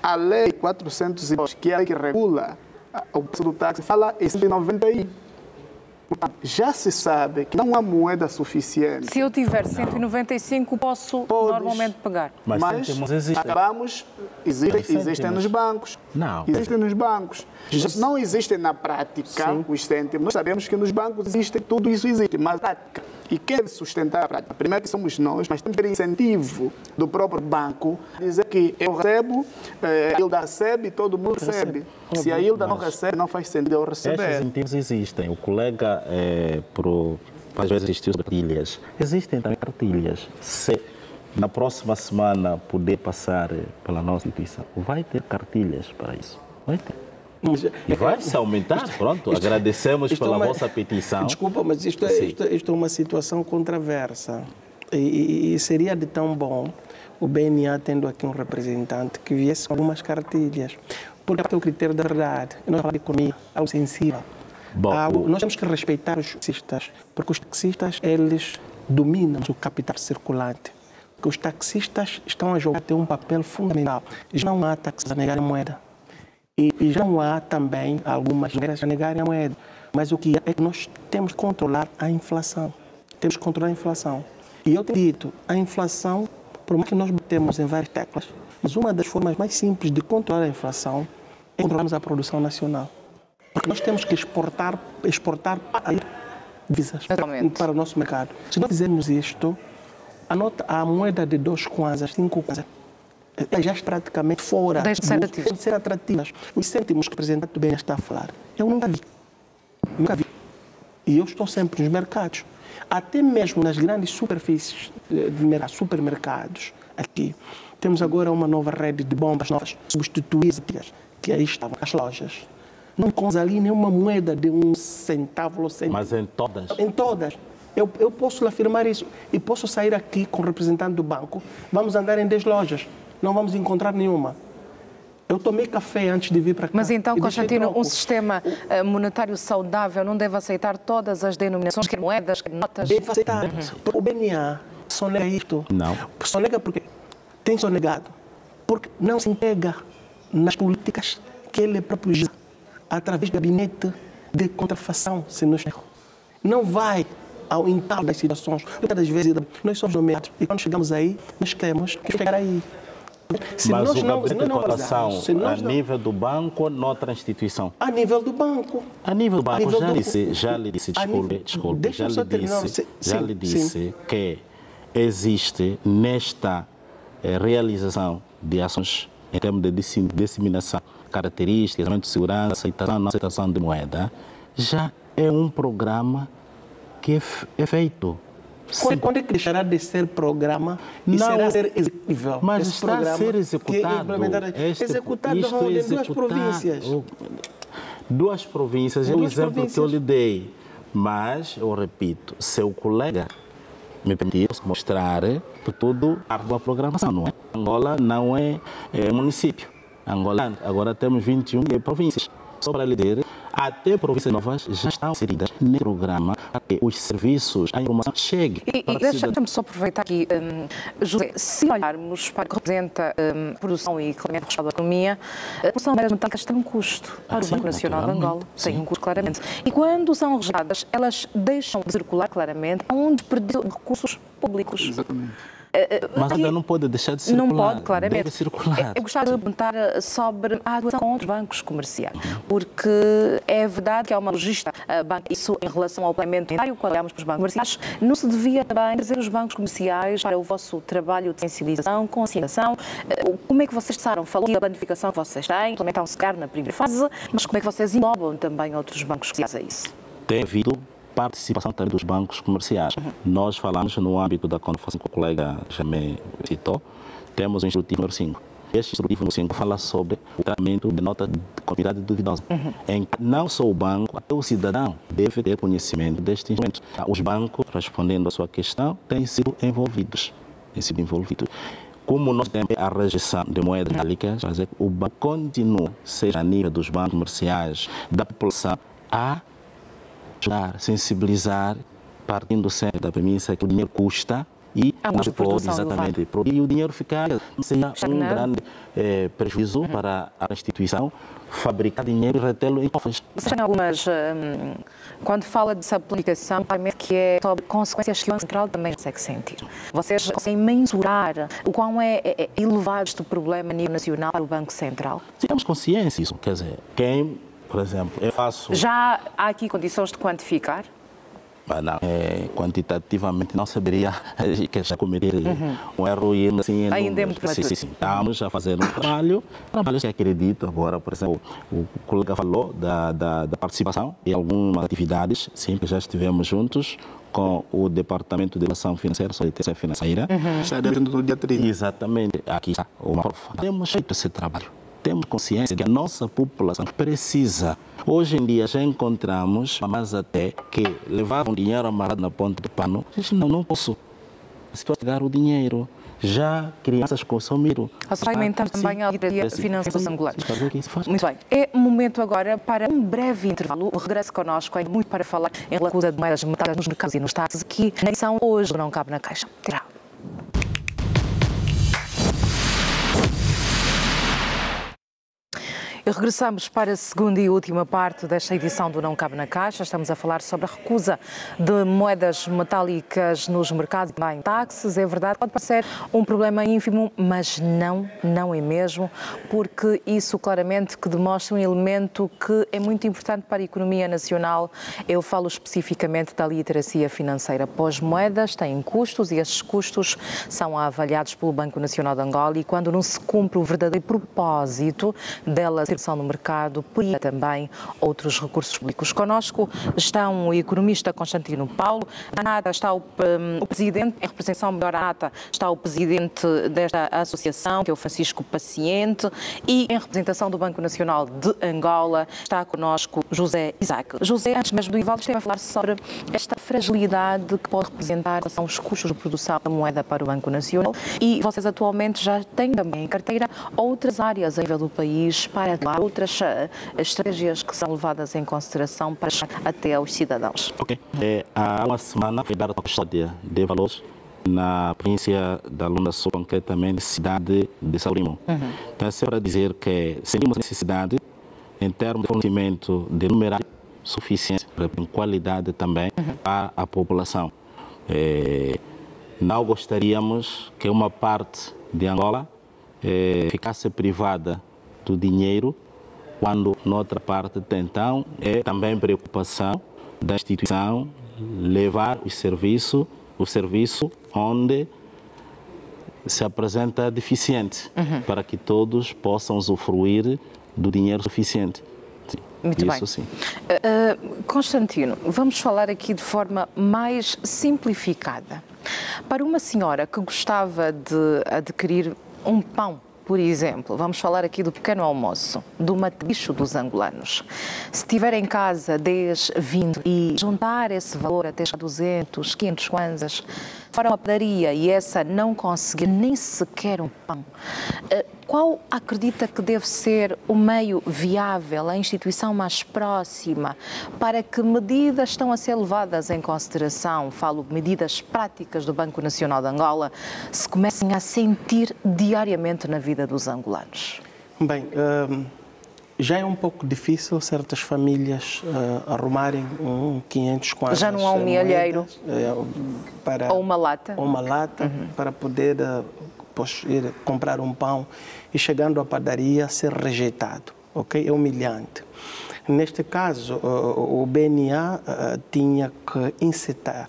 a lei 402, que é a lei que regula o preço do táxi, fala em 190. Portanto, já se sabe que não há moeda suficiente. Se eu tiver 195, posso normalmente pagar. Mas existem nos bancos. Não. Existem nos bancos. Não existem na prática os cêntimos. Nós sabemos que nos bancos existe, tudo isso existe, mas na prática. E quem deve sustentar a prática? Primeiro que somos nós, mas temos que ter incentivo do próprio banco, dizer que eu recebo, a Hilda recebe e todo mundo recebe. Se a Hilda não recebe, não faz sentido eu receber. Estes incentivos existem. O colega, às vezes, existiu cartilhas. Existem também cartilhas. Se na próxima semana puder passar pela nossa instituição, vai ter cartilhas para isso. Vai ter. E vai se aumentar, pronto. Agradecemos pela vossa petição. Desculpa, mas isto é uma situação controversa. E seria de tão bom o BNA tendo aqui um representante que viesse com algumas cartilhas. Porque é o critério da verdade. Nós falamos de economia, algo sensível. Nós temos que respeitar os taxistas, porque os taxistas, eles dominam o capital circulante. Porque os taxistas estão a jogar um papel fundamental. Já não há taxistas a negarem moeda. E já não há também algumas maneiras de negarem a moeda. Mas o que é que nós temos que controlar a inflação. Temos que controlar a inflação. E eu tenho dito, a inflação, por mais que nós batemos em várias teclas, mas uma das formas mais simples de controlar a inflação é controlarmos a produção nacional. Porque nós temos que exportar para divisas para o nosso mercado. Se nós fizermos isto, a moeda de 2 kwanzas, 5 kwanzas, já está praticamente fora. Deixa de ser atrativas. Os cêntimos que o presidente bem está a falar, eu nunca vi. Nunca vi. E eu estou sempre nos mercados. Até mesmo nas grandes superfícies de supermercados, aqui, temos agora uma nova rede de bombas novas, substituídas, que aí estavam as lojas. Não encontra ali nenhuma moeda de 1 centavo ou cêntimo. Mas em todas? Em todas. Eu posso afirmar isso. E posso sair aqui com o representante do banco, vamos andar em 10 lojas. Não vamos encontrar nenhuma. Eu tomei café antes de vir para cá. Mas então, Constantino, um sistema monetário saudável não deve aceitar todas as denominações, quer moedas, quer notas? Deve aceitar. O BNA sonega isto. Não. Sonega porque tem sonegado. Porque não se entrega nas políticas que ele próprio diz, através do gabinete de contrafação, se nos não vai ao entalho das situações. Muitas das vezes nós somos nomeados e quando chegamos aí, nós queremos chegar aí. Mas o gabinete de cotação a nível do banco ou noutra instituição? A nível do banco. A nível do banco, já lhe disse, desculpe, já lhe disse que existe nesta realização de ações em termos de disseminação, características, de segurança, aceitação, não aceitação de moeda, já é um programa que é feito. Quando é que deixará de ser programa e será ser executível? Mas está a ser executado. Executado em duas províncias. Duas províncias, é o exemplo que eu lhe dei. Mas, eu repito, seu colega me permitiu mostrar que tudo há uma programação, não é? Angola não é município. Angola, agora temos 21 províncias. Só para lhe dizer, até províncias novas já estão inseridas no programa para que os serviços, a informação chegue. E deixa-me só aproveitar aqui, José, se olharmos para o que representa a produção e claramente o estado da economia, a produção de moedas metálicas tem um custo para o Banco Nacional de Angola. Tem um custo claramente. E quando são registradas, elas deixam de circular claramente a um desperdício de recursos públicos. Exatamente. Mas ainda não pode deixar de circular. Não pode, claramente. Deve circular. Eu gostava de perguntar sobre a atuação com outros bancos comerciais, porque é verdade que há uma logística, isso em relação ao planeamento monetário, quando olhamos para os bancos comerciais, não se devia também trazer os bancos comerciais para o vosso trabalho de sensibilização, conciliação. Como é que vocês pensaram? Falou da planificação que vocês têm, implementaram-se na primeira fase, mas como é que vocês englobam também outros bancos comerciais a isso? Tem havido participação também dos bancos comerciais. Nós falamos no âmbito da conferência que o colega já me citou, temos o Instrutivo número 5. Este Instrutivo número 5 fala sobre o tratamento de nota de contabilidade duvidosa. Em que não só o banco, até o cidadão deve ter conhecimento destes instrumentos. Os bancos, respondendo à sua questão, têm sido envolvidos. Como nós temos a rejeição de moedas metálicas, o banco continua, seja a nível dos bancos comerciais, da população, a ajudar, sensibilizar, partindo sempre da premissa que o dinheiro custa e não pode exatamente e o dinheiro ficar sem um grande prejuízo para a instituição fabricar dinheiro e retê-lo em cofres. Vocês têm algumas, quando fala dessa aplicação, claramente que é sobre consequências que o Banco Central também consegue sentir. Vocês conseguem mensurar o quão é elevado este problema a nível nacional para o Banco Central? Temos consciência disso, quer dizer, por exemplo, eu faço... Já há aqui condições de quantificar? Não, quantitativamente não saberia que já cometer um erro e assim... Ainda é muito prematuro. Sim. Estamos a fazer um trabalho que acredito agora, por exemplo, o colega falou da participação em algumas atividades, sim, que já estivemos juntos com o Departamento de Relação Financeira, Solidariedade Financeira. Está dentro do dia 30. Exatamente, aqui está uma prova. Temos feito esse trabalho. Temos consciência que a nossa população precisa. Hoje em dia já encontramos, mas até que levavam dinheiro amarrado na ponta do pano. Não posso. Se posso pegar o dinheiro. Já crianças consumiram. Aumentamos também a literacia financeira dos angolanos. Muito bem. É momento agora para um breve intervalo. O regresso connosco é muito para falar em relação de moedas metálicas nos mercados e nos táxis, que na edição hoje não cabe na caixa. Terá. E regressamos para a segunda e última parte desta edição do Não Cabe na Caixa. Estamos a falar sobre a recusa de moedas metálicas nos mercados e também táxis. É verdade, pode parecer um problema ínfimo, mas não é mesmo, porque isso claramente que demonstra um elemento que é muito importante para a economia nacional. Eu falo especificamente da literacia financeira. Pois moedas têm custos e esses custos são avaliados pelo Banco Nacional de Angola, e quando não se cumpre o verdadeiro propósito delas no mercado, poria também outros recursos públicos. Connosco está o economista Constantino Paulo. Na ANATA está o presidente, em representação melhor à ANATA, está o presidente desta associação, que é o Francisco Paciente, e em representação do Banco Nacional de Angola está connosco José Isaac. José, antes mesmo do Ivaldo, esteve a falar sobre esta fragilidade que pode representar são os custos de produção da moeda para o Banco Nacional, e vocês atualmente já têm também em carteira outras áreas a nível do país para outras estratégias que são levadas em consideração para chegar até aos cidadãos. Ok. Há uma semana foi dada a custódia de valores na província da Lunda Sul, concretamente cidade de Saurimo. Então, é para dizer que sentimos necessidade, em termos de fornecimento de numerário suficiente, em qualidade também, para a população. Não gostaríamos que uma parte de Angola ficasse privada do dinheiro, quando noutra parte tem. Então, é também preocupação da instituição levar o serviço o serviço onde se apresenta deficiente, para que todos possam usufruir do dinheiro suficiente. Sim. Muito bem. Isso sim. Constantino, vamos falar aqui de forma mais simplificada. Para uma senhora que gostava de adquirir um pão, por exemplo, vamos falar aqui do pequeno almoço, do matabicho dos angolanos. Se tiver em casa 10, 20 e juntar esse valor até 200, 500 kwanzas, fora uma padaria e essa não conseguir nem sequer um pão, qual acredita que deve ser o meio viável, a instituição mais próxima, para que medidas estão a ser levadas em consideração, falo medidas práticas do Banco Nacional de Angola, se comecem a sentir diariamente na vida dos angolanos? Bem, já é um pouco difícil certas famílias arrumarem 500 kwanzas. Já não há um mielheiro ou uma lata? Ou uma lata para poder ir comprar um pão e chegando à padaria ser rejeitado, ok? É humilhante. Neste caso, o BNA tinha que incitar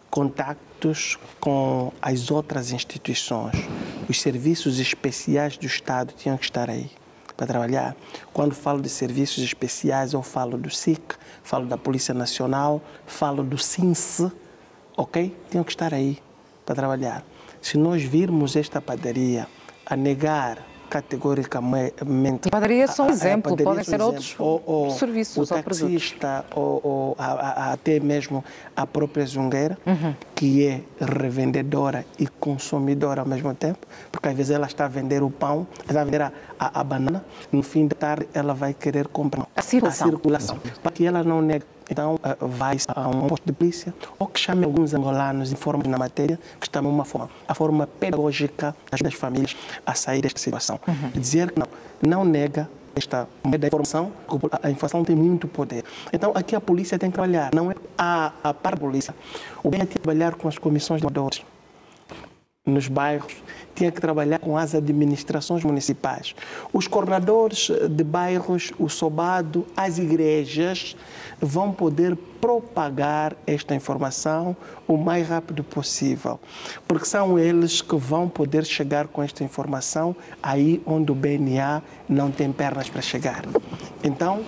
contactos com as outras instituições. Os serviços especiais do Estado tinham que estar aí para trabalhar. Quando falo de serviços especiais, eu falo do SIC, falo da Polícia Nacional, falo do SINSE, ok? Tinham que estar aí para trabalhar. Se nós virmos esta padaria a negar categoricamente... Padarias são exemplo, podem ser outros serviços ou taxista, ou até mesmo a própria zungueira, que é revendedora e consumidora ao mesmo tempo, porque às vezes ela está a vender o pão, está a vender a banana, no fim da tarde ela vai querer comprar a circulação. Para que ela não negue. Então, vai a um posto de polícia ou que chame alguns angolanos informados na matéria, que está uma forma, a forma pedagógica das famílias a sair desta situação. Dizer que não nega esta moeda da informação, porque a informação tem muito poder. Então, aqui a polícia tem que trabalhar, não é a par da polícia. O bem é trabalhar com as comissões de moradores nos bairros, tinha que trabalhar com as administrações municipais. Os coordenadores de bairros, o SOBADO, as igrejas vão poder propagar esta informação o mais rápido possível, porque são eles que vão poder chegar com esta informação aí onde o BNA não tem pernas para chegar. Então,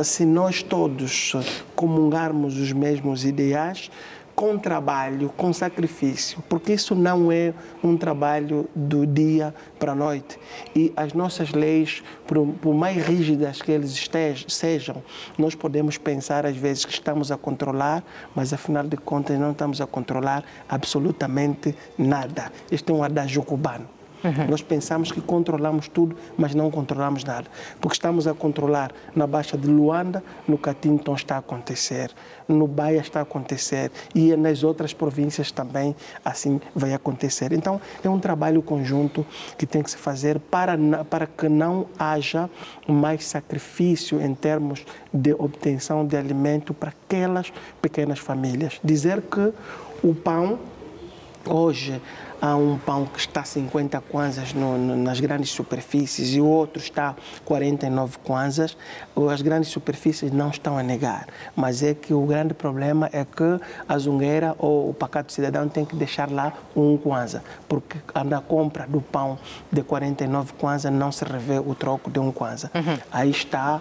se nós todos comungarmos os mesmos ideais, com trabalho, com sacrifício, porque isso não é um trabalho do dia para a noite. E as nossas leis, por mais rígidas que eles sejam, nós podemos pensar às vezes que estamos a controlar, mas afinal de contas não estamos a controlar absolutamente nada. Este é um adágio cubano. Nós pensamos que controlamos tudo, mas não controlamos nada. Porque estamos a controlar na Baixa de Luanda, no Catinton está a acontecer, no Baia está a acontecer e nas outras províncias também assim vai acontecer. Então, é um trabalho conjunto que tem que se fazer para que não haja mais sacrifício em termos de obtenção de alimento para aquelas pequenas famílias. Dizer que o pão, hoje, há um pão que está a 50 kwanzas nas grandes superfícies e o outro está a 49 kwanzas. As grandes superfícies não estão a negar, mas é que o grande problema é que a zungueira ou o pacato cidadão tem que deixar lá 1 kwanza, porque na compra do pão de 49 kwanzas não se revê o troco de 1 kwanza. Aí está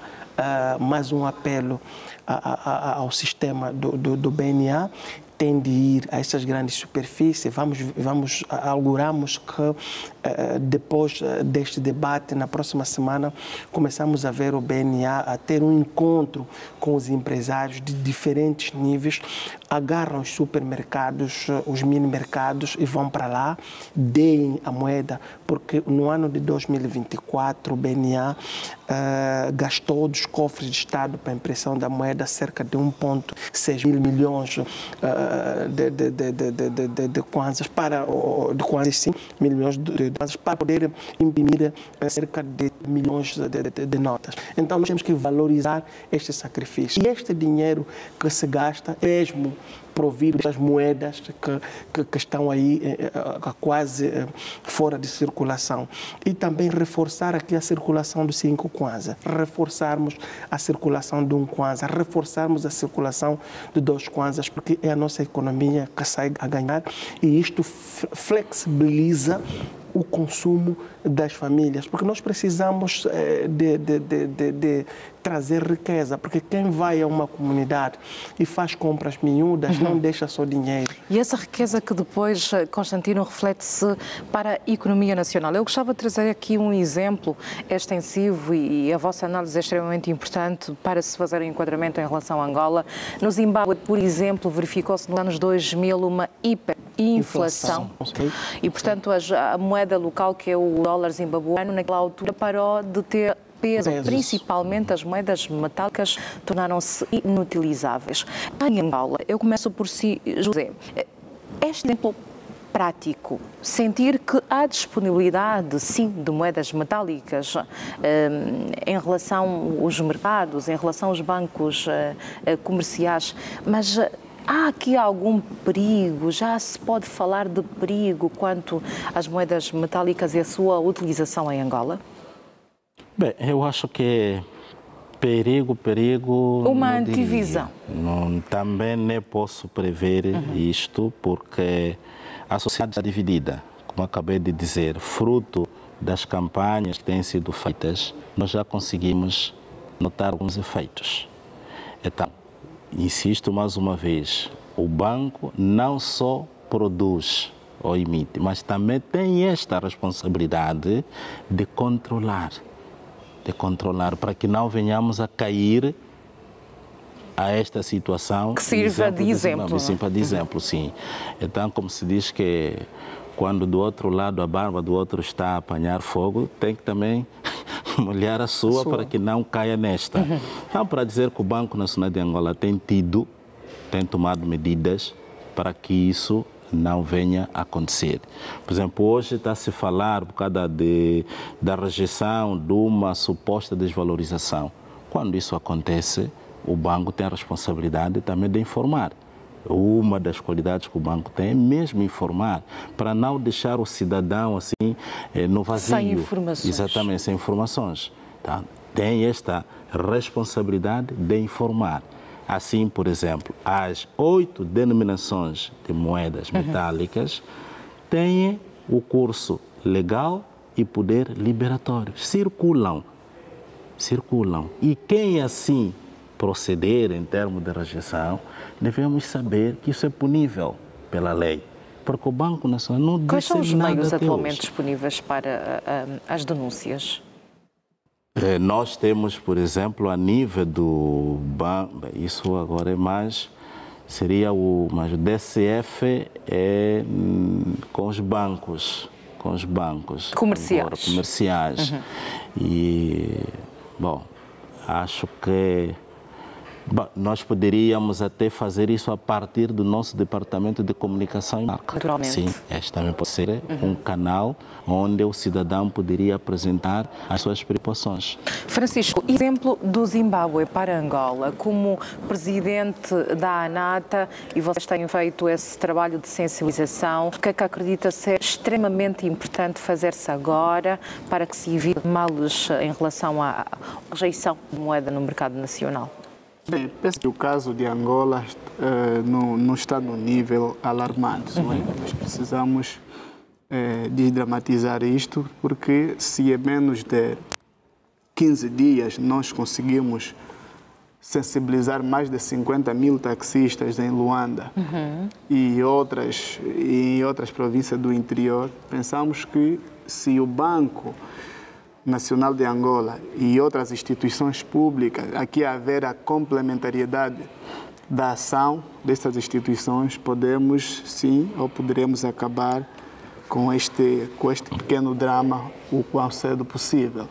mais um apelo ao sistema do BNA, tem de ir a essas grandes superfícies. Auguramos que depois deste debate, na próxima semana, começamos a ver o BNA a ter um encontro com os empresários de diferentes níveis, agarram os supermercados, os mini-mercados e vão para lá, deem a moeda, porque no ano de 2024 o BNA gastou dos cofres de Estado para a impressão da moeda cerca de 1,6 mil milhões de kwanzas, para poder imprimir cerca de milhões de notas. Então, nós temos que valorizar este sacrifício. E este dinheiro que se gasta, mesmo provido das moedas que estão aí quase fora de circulação. E também reforçar aqui a circulação do 5 kwanza, reforçarmos a circulação de 1 kwanza, reforçarmos a circulação de 2 kwanzas, porque é a nossa nossa economia consegue a ganhar e isto flexibiliza o consumo das famílias, porque nós precisamos de trazer riqueza, porque quem vai a uma comunidade e faz compras miúdas não deixa só dinheiro. E essa riqueza que depois, Constantino, reflete-se para a economia nacional. Eu gostava de trazer aqui um exemplo extensivo e a vossa análise é extremamente importante para se fazer um enquadramento em relação a Angola. No Zimbábue, por exemplo, verificou-se nos anos 2000 uma hiperinflação e, portanto, a moeda local, que é o dólar zimbabuano, naquela altura parou de ter peso, principalmente as moedas metálicas tornaram-se inutilizáveis. Em Angola, eu começo por si, José, este exemplo prático, sentir que há disponibilidade, sim, de moedas metálicas em relação aos mercados, em relação aos bancos comerciais, mas há aqui algum perigo? Já se pode falar de perigo quanto às moedas metálicas e a sua utilização em Angola? Bem, eu acho que perigo... Uma antivisão. Também nem posso prever isto, porque a sociedade está dividida. Como acabei de dizer, fruto das campanhas que têm sido feitas, nós já conseguimos notar alguns efeitos. Então, insisto mais uma vez, o banco não só produz ou emite, mas também tem esta responsabilidade de controlar para que não venhamos a cair a esta situação. Que sirva de exemplo. Sirva de exemplo, sim. Então, como se diz que quando do outro lado a barba do outro está a apanhar fogo, tem que também molhar a sua para que não caia nesta. Então, para dizer que o Banco Nacional de Angola tem tomado medidas para que isso não venha a acontecer. Por exemplo, hoje está a se falar por causa da rejeição de uma suposta desvalorização. Quando isso acontece, o banco tem a responsabilidade também de informar. Uma das qualidades que o banco tem é mesmo informar, para não deixar o cidadão assim no vazio. Sem informações. Exatamente, sem informações. Tá? Tem esta responsabilidade de informar. Assim, por exemplo, as 8 denominações de moedas metálicas têm o curso legal e poder liberatório. Circulam. E quem assim proceder em termos de rejeição, devemos saber que isso é punível pela lei. Porque o Banco Nacional não disse nada. Quais são os meios atualmente disponíveis para as denúncias? Nós temos, por exemplo, a nível do banco, isso agora é mais, seria mas o DCF é com os bancos comerciais. Agora, comerciais. E, bom, acho que nós poderíamos até fazer isso a partir do nosso departamento de comunicação e marca. Naturalmente. Sim, este também pode ser um canal onde o cidadão poderia apresentar as suas preocupações. Francisco, exemplo do Zimbábue para Angola, como presidente da ANATA, e vocês têm feito esse trabalho de sensibilização, o que é que acredita ser extremamente importante fazer-se agora para que se evite males em relação à rejeição de moeda no mercado nacional? Bem, penso que o caso de Angola não está no nível alarmante. Não é? Nós precisamos desdramatizar isto, porque se em menos de 15 dias nós conseguimos sensibilizar mais de 50 mil taxistas em Luanda e em outras províncias do interior, pensamos que se o Banco Nacional de Angola e outras instituições públicas, aqui haver a complementariedade da ação dessas instituições, podemos sim, ou poderemos acabar com este pequeno drama o quão cedo possível.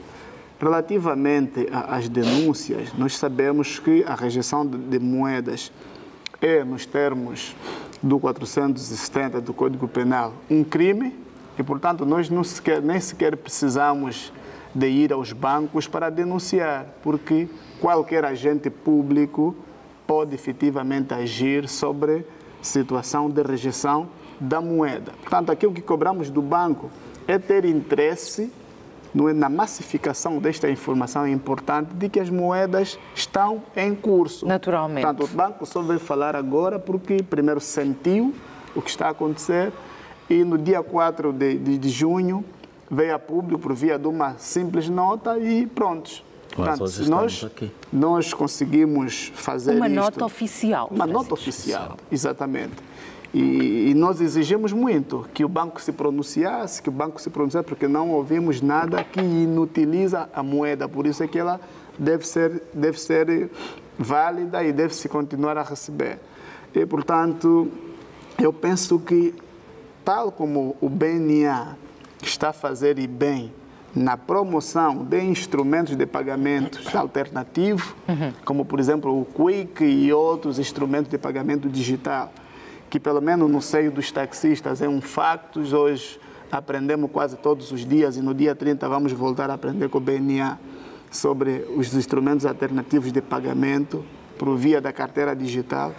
Relativamente às denúncias, nós sabemos que a rejeição de moedas é, nos termos do 470 do Código Penal, um crime e, portanto, nós nem sequer precisamos de ir aos bancos para denunciar, porque qualquer agente público pode efetivamente agir sobre situação de rejeição da moeda. Portanto, aquilo que cobramos do banco é ter interesse não é, na massificação desta informação é importante de que as moedas estão em curso. Naturalmente. Portanto, o banco só veio falar agora porque primeiro sentiu o que está a acontecer e no dia 4 de junho veio a público por via de uma simples nota e prontos. Portanto, se nós conseguimos fazer uma isto, nota oficial. Uma nota oficial, exatamente. E nós exigimos muito que o banco se pronunciasse, porque não ouvimos nada que inutiliza a moeda. Por isso é que ela deve ser válida e deve-se continuar a receber. E, portanto, eu penso que, tal como o BNA está a fazer e bem na promoção de instrumentos de pagamentos alternativos, como, por exemplo, o Quick e outros instrumentos de pagamento digital, que pelo menos no seio dos taxistas é um facto. Hoje aprendemos quase todos os dias e no dia 30 vamos voltar a aprender com o BNA sobre os instrumentos alternativos de pagamento por via da carteira digital.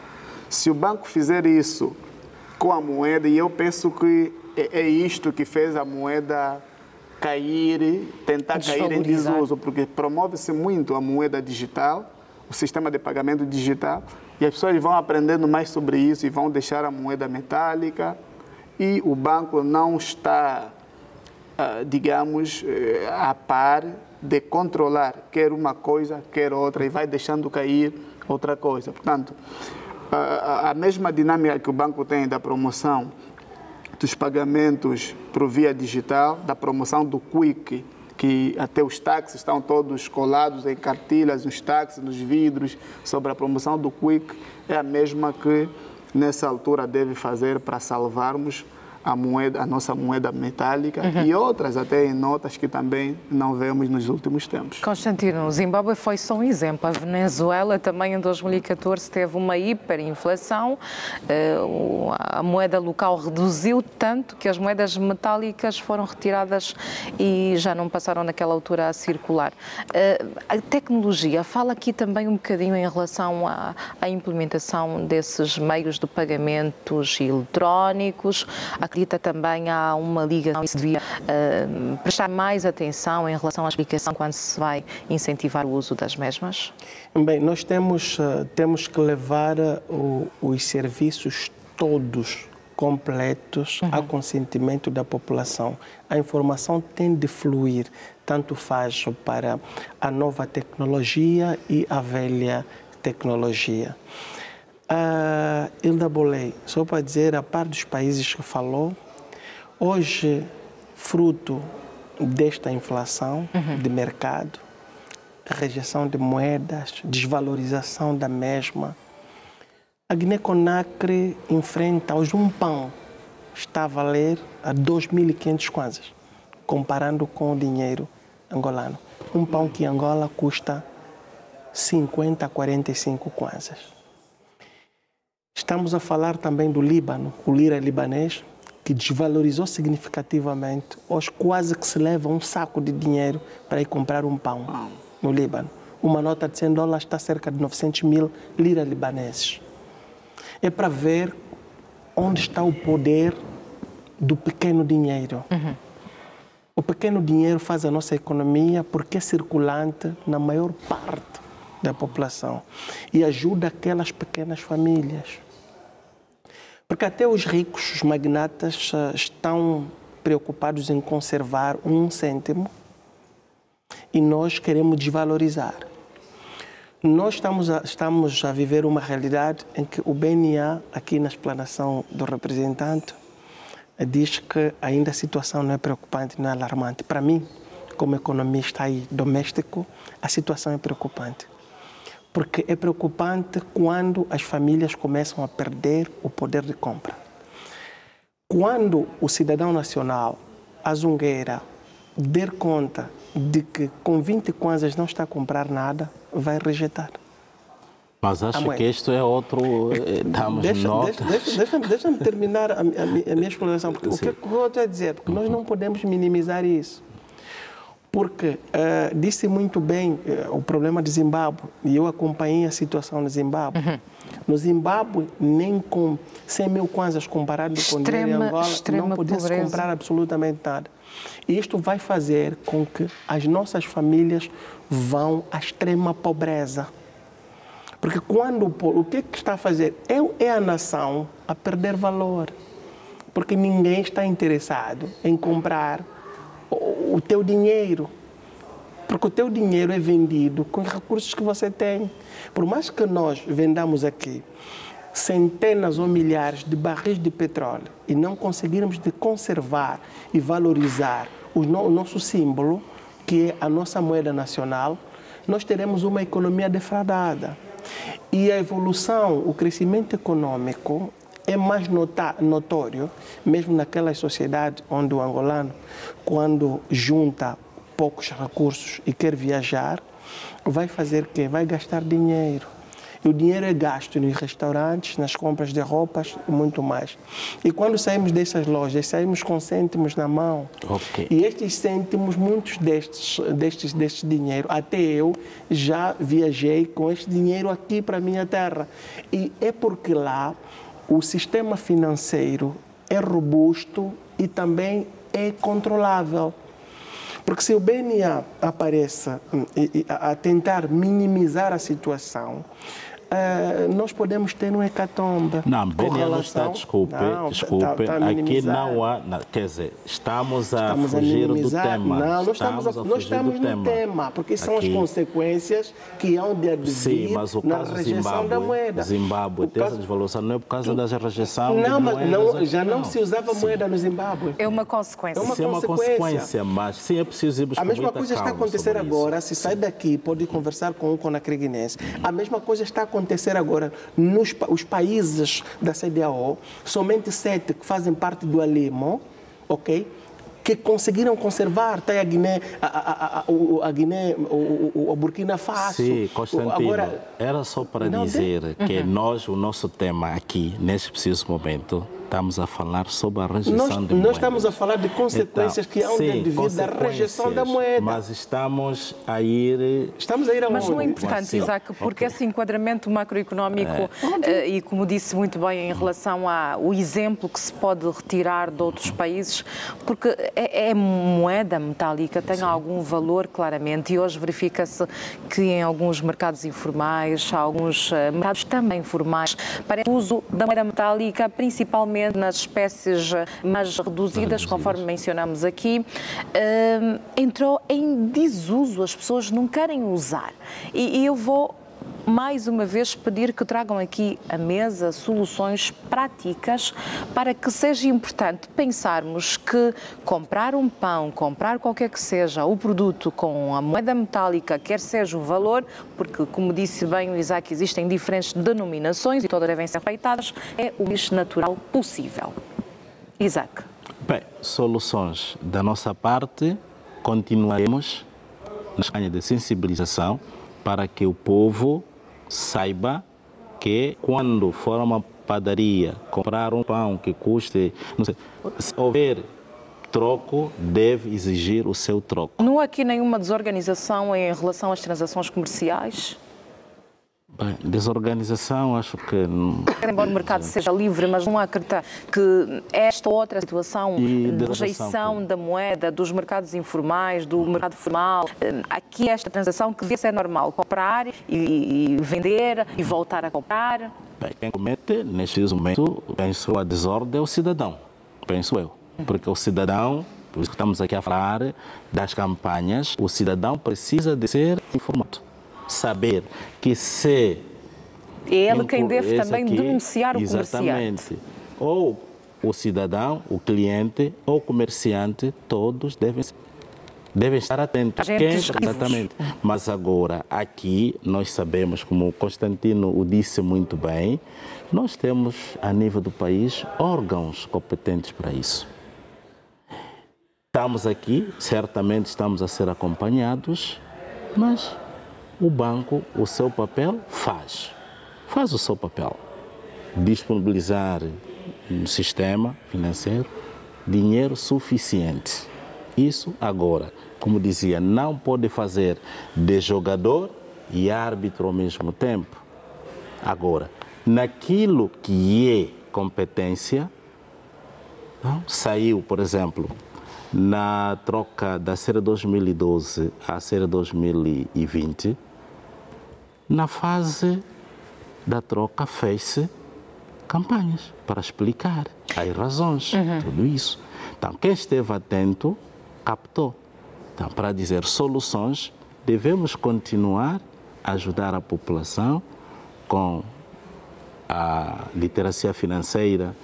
Se o banco fizer isso com a moeda, e eu penso que é isto que fez a moeda cair, tentar cair em desuso, porque promove-se muito a moeda digital, o sistema de pagamento digital, e as pessoas vão aprendendo mais sobre isso e vão deixar a moeda metálica, e o banco não está, digamos, a par de controlar quer uma coisa, quer outra, e vai deixando cair outra coisa. Portanto, a mesma dinâmica que o banco tem da promoção dos pagamentos por via digital, da promoção do Quick, que até os táxis estão todos colados em cartilhas, nos táxis, nos vidros, sobre a promoção do Quick, é a mesma que nessa altura deve fazer para salvarmos a nossa moeda metálica e outras até em notas que também não vemos nos últimos tempos. Constantino, o Zimbábue foi só um exemplo. A Venezuela também em 2014 teve uma hiperinflação, a moeda local reduziu tanto que as moedas metálicas foram retiradas e já não passaram naquela altura a circular. A tecnologia, fala aqui também um bocadinho em relação à implementação desses meios de pagamentos eletrónicos. Acredita também há uma ligação e se devia prestar mais atenção em relação à explicação quando se vai incentivar o uso das mesmas? Bem, nós temos que levar os serviços todos completos ao consentimento da população. A informação tem de fluir, tanto faz para a nova tecnologia e a velha tecnologia. Hilda Boley, só para dizer, a par dos países que falou, hoje, fruto desta inflação de mercado, rejeição de moedas, desvalorização da mesma, a Guiné-Conakry enfrenta hoje um pão, está a valer a 2.500 kwanzas, comparando com o dinheiro angolano. Um pão que em Angola custa 50 a 45 kwanzas. Estamos a falar também do Líbano, o lira libanês, que desvalorizou significativamente. Hoje quase que se leva um saco de dinheiro para ir comprar um pão no Líbano. Uma nota de $100 está cerca de 900 mil lira libaneses. É para ver onde está o poder do pequeno dinheiro. O pequeno dinheiro faz a nossa economia porque é circulante na maior parte da população e ajuda aquelas pequenas famílias. Porque até os ricos, os magnatas, estão preocupados em conservar 1 cêntimo e nós queremos desvalorizar. Nós estamos a viver uma realidade em que o BNA, aqui na explanação do representante, diz que ainda a situação não é preocupante, não é alarmante. Para mim, como economista aí doméstico, a situação é preocupante. Porque é preocupante quando as famílias começam a perder o poder de compra. Quando o cidadão nacional, a zungueira, der conta de que com 20 kwanzas não está a comprar nada, vai rejeitar. Mas acho que isto é outro... Deixa-me terminar a minha explicação. Porque o que eu estou a dizer? Porque nós não podemos minimizar isso. Porque disse muito bem o problema de Zimbábue, e eu acompanhei a situação no Zimbábue. No Zimbábue, nem com 100 mil kwanzas comparado com o dinheiro em Angola, não podia-se comprar absolutamente nada. E isto vai fazer com que as nossas famílias vão à extrema pobreza. Porque quando o que está a fazer é a nação a perder valor. Porque ninguém está interessado em comprar o teu dinheiro. Porque o teu dinheiro é vendido com os recursos que você tem. Por mais que nós vendamos aqui centenas ou milhares de barris de petróleo e não conseguirmos de conservar e valorizar o nosso símbolo, que é a nossa moeda nacional, nós teremos uma economia defraudada. E a evolução, o crescimento econômico é mais notório, mesmo naquelas sociedades onde o angolano, quando junta poucos recursos e quer viajar, vai fazer o quê? Vai gastar dinheiro. E o dinheiro é gasto nos restaurantes, nas compras de roupas e muito mais. E quando saímos dessas lojas, saímos com cêntimos na mão. Okay. E estes cêntimos, muitos destes dinheiro, até eu já viajei com este dinheiro aqui para a minha terra. E é porque lá o sistema financeiro é robusto e também é controlável. Porque se o BNA aparece a tentar minimizar a situação, nós podemos ter um hecatombe. Não, BNA não está, desculpe, aqui não há, quer dizer, estamos a fugir do tema. Não, nós estamos no tema, porque são as consequências que hão de advir na rejeição da moeda. Zimbábue, tem essa desvalorização, não é por causa da rejeição da moeda. Já não se usava moeda no Zimbábue. É uma consequência. É uma consequência, mas sim é preciso ir buscar. A mesma coisa está a acontecer agora, se sai daqui, pode conversar com o conacriguinense. A mesma coisa está a acontecer agora nos países da CEDEAO, somente 7 que fazem parte do ALIMO, ok? Que conseguiram conservar, até a Guiné, o Burkina Faso. Sim, Constantino, agora, era só para dizer que nós, o nosso tema aqui, nesse preciso momento, estamos a falar sobre a rejeição da moeda. Nós estamos a falar de consequências que hão de advir da rejeição da moeda. Mas estamos a ir... Estamos a ir aonde? Mas não é importante, Isaac, porque esse enquadramento macroeconómico, e como disse muito bem em relação ao exemplo que se pode retirar de outros países, porque é moeda metálica, tem algum valor claramente, e hoje verifica-se que em alguns mercados informais, alguns mercados também formais, para o uso da moeda metálica, principalmente nas espécies mais reduzidas, conforme mencionamos aqui, entrou em desuso, as pessoas não querem usar. E eu vou mais uma vez pedir que tragam aqui à mesa soluções práticas para que seja importante pensarmos que comprar um pão, comprar qualquer que seja o produto com a moeda metálica, quer seja o valor, porque, como disse bem o Isaac, existem diferentes denominações e todas devem ser respeitadas, é o mais natural possível. Isaac. Bem, soluções da nossa parte, continuaremos na campanha de sensibilização para que o povo saiba que quando for a uma padaria comprar um pão que custe, não sei, se houver troco, deve exigir o seu troco. Não há aqui nenhuma desorganização em relação às transações comerciais? Bem, desorganização, acho que... Embora o mercado seja livre, mas não acredita que esta outra situação de rejeição da moeda, dos mercados informais, do mercado formal, aqui esta transação que devia ser normal, comprar e vender e voltar a comprar? Bem, quem comete, neste momento, penso a desordem é o cidadão, penso eu. Porque o cidadão, por isso que estamos aqui a falar das campanhas, o cidadão precisa de ser informado. Saber que se... É ele quem deve também denunciar o comerciante. Exatamente. Ou o cidadão, o cliente ou o comerciante, todos devem estar atentos. Exatamente. Mas agora, aqui, nós sabemos, como o Constantino o disse muito bem, nós temos, a nível do país, órgãos competentes para isso. Estamos aqui, certamente estamos a ser acompanhados, mas... o banco, o seu papel, faz o seu papel. Disponibilizar no sistema financeiro dinheiro suficiente Isso agora, como dizia, não pode fazer de jogador e árbitro ao mesmo tempo. Agora, naquilo que é competência, não? Saiu, por exemplo, na troca da série 2012 à série 2020, na fase da troca fez-se campanhas para explicar as razões, tudo isso. Então, quem esteve atento, captou. Então, para dizer soluções, devemos continuar a ajudar a população com a literacia financeira,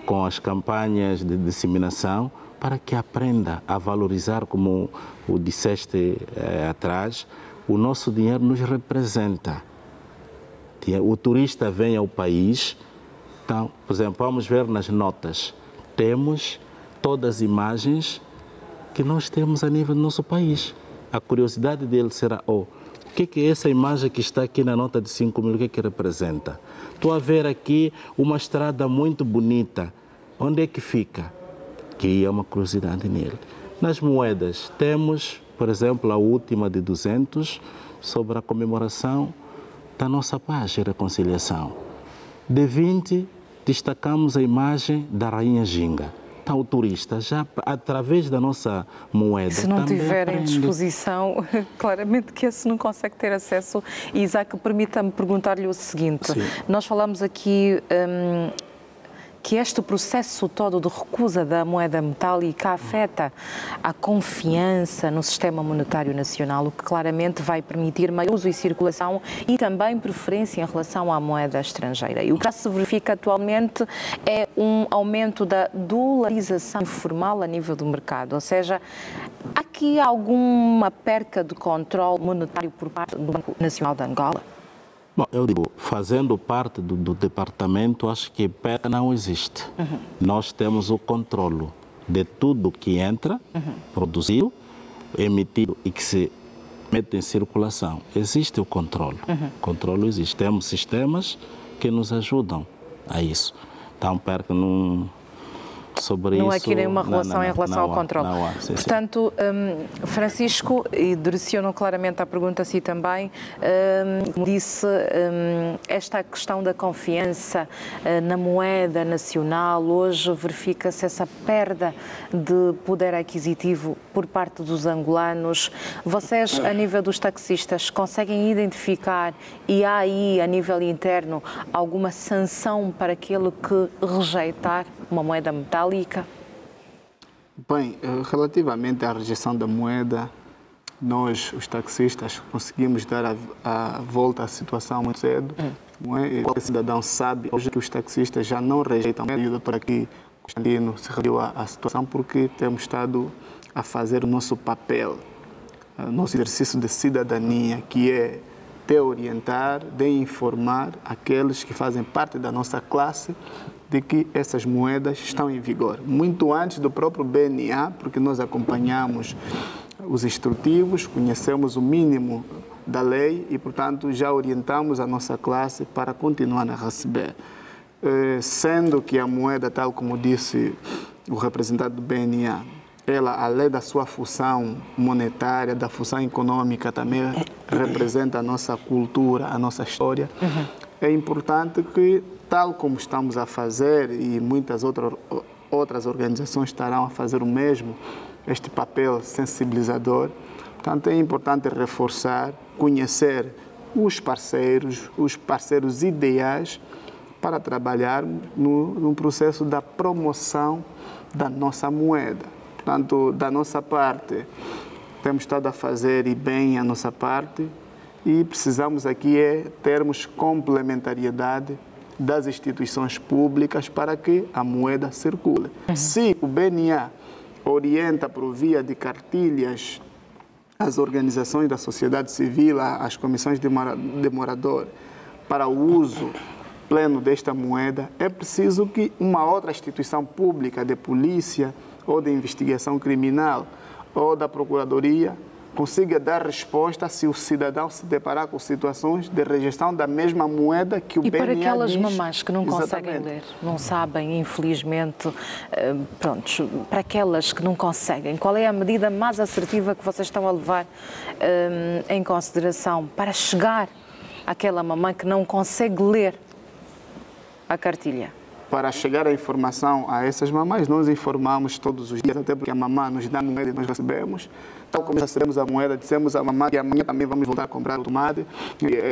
com as campanhas de disseminação, para que aprenda a valorizar, como o disseste atrás, o nosso dinheiro nos representa. O turista vem ao país, então, por exemplo, vamos ver nas notas, temos todas as imagens que nós temos a nível do nosso país. A curiosidade dele será, o que é essa imagem que está aqui na nota de 5 mil, o que representa? Estou a ver aqui uma estrada muito bonita, onde é que fica? Cria uma curiosidade nele. Nas moedas, temos, por exemplo, a última de 200, sobre a comemoração da nossa paz e reconciliação. De 20, destacamos a imagem da Rainha Ginga. Então, o turista, já através da nossa moeda... Se não tiver em disposição, claramente que esse não consegue ter acesso. E, Isaac, permita-me perguntar-lhe o seguinte. Sim. Nós falamos aqui que este processo todo de recusa da moeda metálica afeta a confiança no sistema monetário nacional, o que claramente vai permitir maior uso e circulação e também preferência em relação à moeda estrangeira. E o que já se verifica atualmente é um aumento da dolarização informal a nível do mercado, ou seja, há aqui alguma perca de controle monetário por parte do Banco Nacional de Angola? Bom, eu digo, fazendo parte do departamento, acho que perda não existe. Nós temos o controle de tudo que entra, produzido, emitido e que se mete em circulação. Existe o controle. O controle existe. Temos sistemas que nos ajudam a isso. Então, perca não... Sobre não há isso, aqui nenhuma relação em relação ao controle. Não há, sim, portanto, Francisco, e direciono claramente a pergunta a si também, disse esta questão da confiança na moeda nacional, hoje verifica-se essa perda de poder aquisitivo por parte dos angolanos. Vocês, a nível dos taxistas, conseguem identificar, e há aí, a nível interno, alguma sanção para aquele que rejeitar uma moeda metálica? Bem, relativamente à rejeição da moeda, nós, os taxistas, conseguimos dar a volta à situação muito cedo. Qualquer cidadão sabe hoje que os taxistas já não rejeitam. E o doutor aqui, Constantino, se referiu à situação porque temos estado a fazer o nosso papel, o nosso exercício de cidadania, que é de orientar, de informar aqueles que fazem parte da nossa classe de que essas moedas estão em vigor. Muito antes do próprio BNA, porque nós acompanhamos os instrutivos, conhecemos o mínimo da lei e, portanto, já orientamos a nossa classe para continuar a receber. Sendo que a moeda, tal como disse o representante do BNA, ela, além da sua função monetária, da função econômica, também representa a nossa cultura, a nossa história. É importante que, tal como estamos a fazer, e muitas outras organizações estarão a fazer o mesmo, este papel sensibilizador, portanto, é importante reforçar, conhecer os parceiros ideais para trabalhar no processo da promoção da nossa moeda. Portanto, da nossa parte, temos estado a fazer e bem a nossa parte e precisamos aqui termos complementariedade das instituições públicas para que a moeda circule. Se o BNA orienta por via de cartilhas as organizações da sociedade civil, as comissões de morador, para o uso pleno desta moeda, é preciso que uma outra instituição pública de polícia ou de investigação criminal ou da procuradoria consiga dar resposta se o cidadão se deparar com situações de rejeição da mesma moeda que o BNA diz. E para aquelas mamães que não conseguem Exatamente. ler, não sabem, infelizmente, prontos, para aquelas que não conseguem, qual é a medida mais assertiva que vocês estão a levar em consideração para chegar àquela mamãe que não consegue ler a cartilha? Para chegar a informação a essas mamães, nós informamos todos os dias, até porque a mamã nos dá a moeda e nós recebemos. Tal como já recebemos a moeda, dissemos à mamã que amanhã também vamos voltar a comprar o tomate,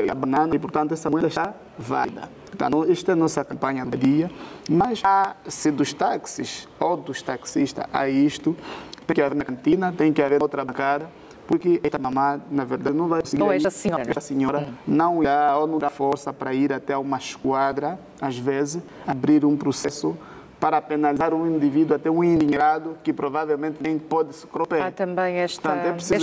a banana, e portanto essa moeda está válida. Então, esta é a nossa campanha do dia, mas se dos táxis ou dos taxistas a isto, tem que haver na cantina, tem que haver outra bancada, porque esta mamã, na verdade, não vai conseguir. Ou esta senhora não irá ou não dá força para ir até uma esquadra, às vezes, abrir um processo para penalizar um indivíduo, até um endinheirado, que provavelmente nem pode se croper. Há também este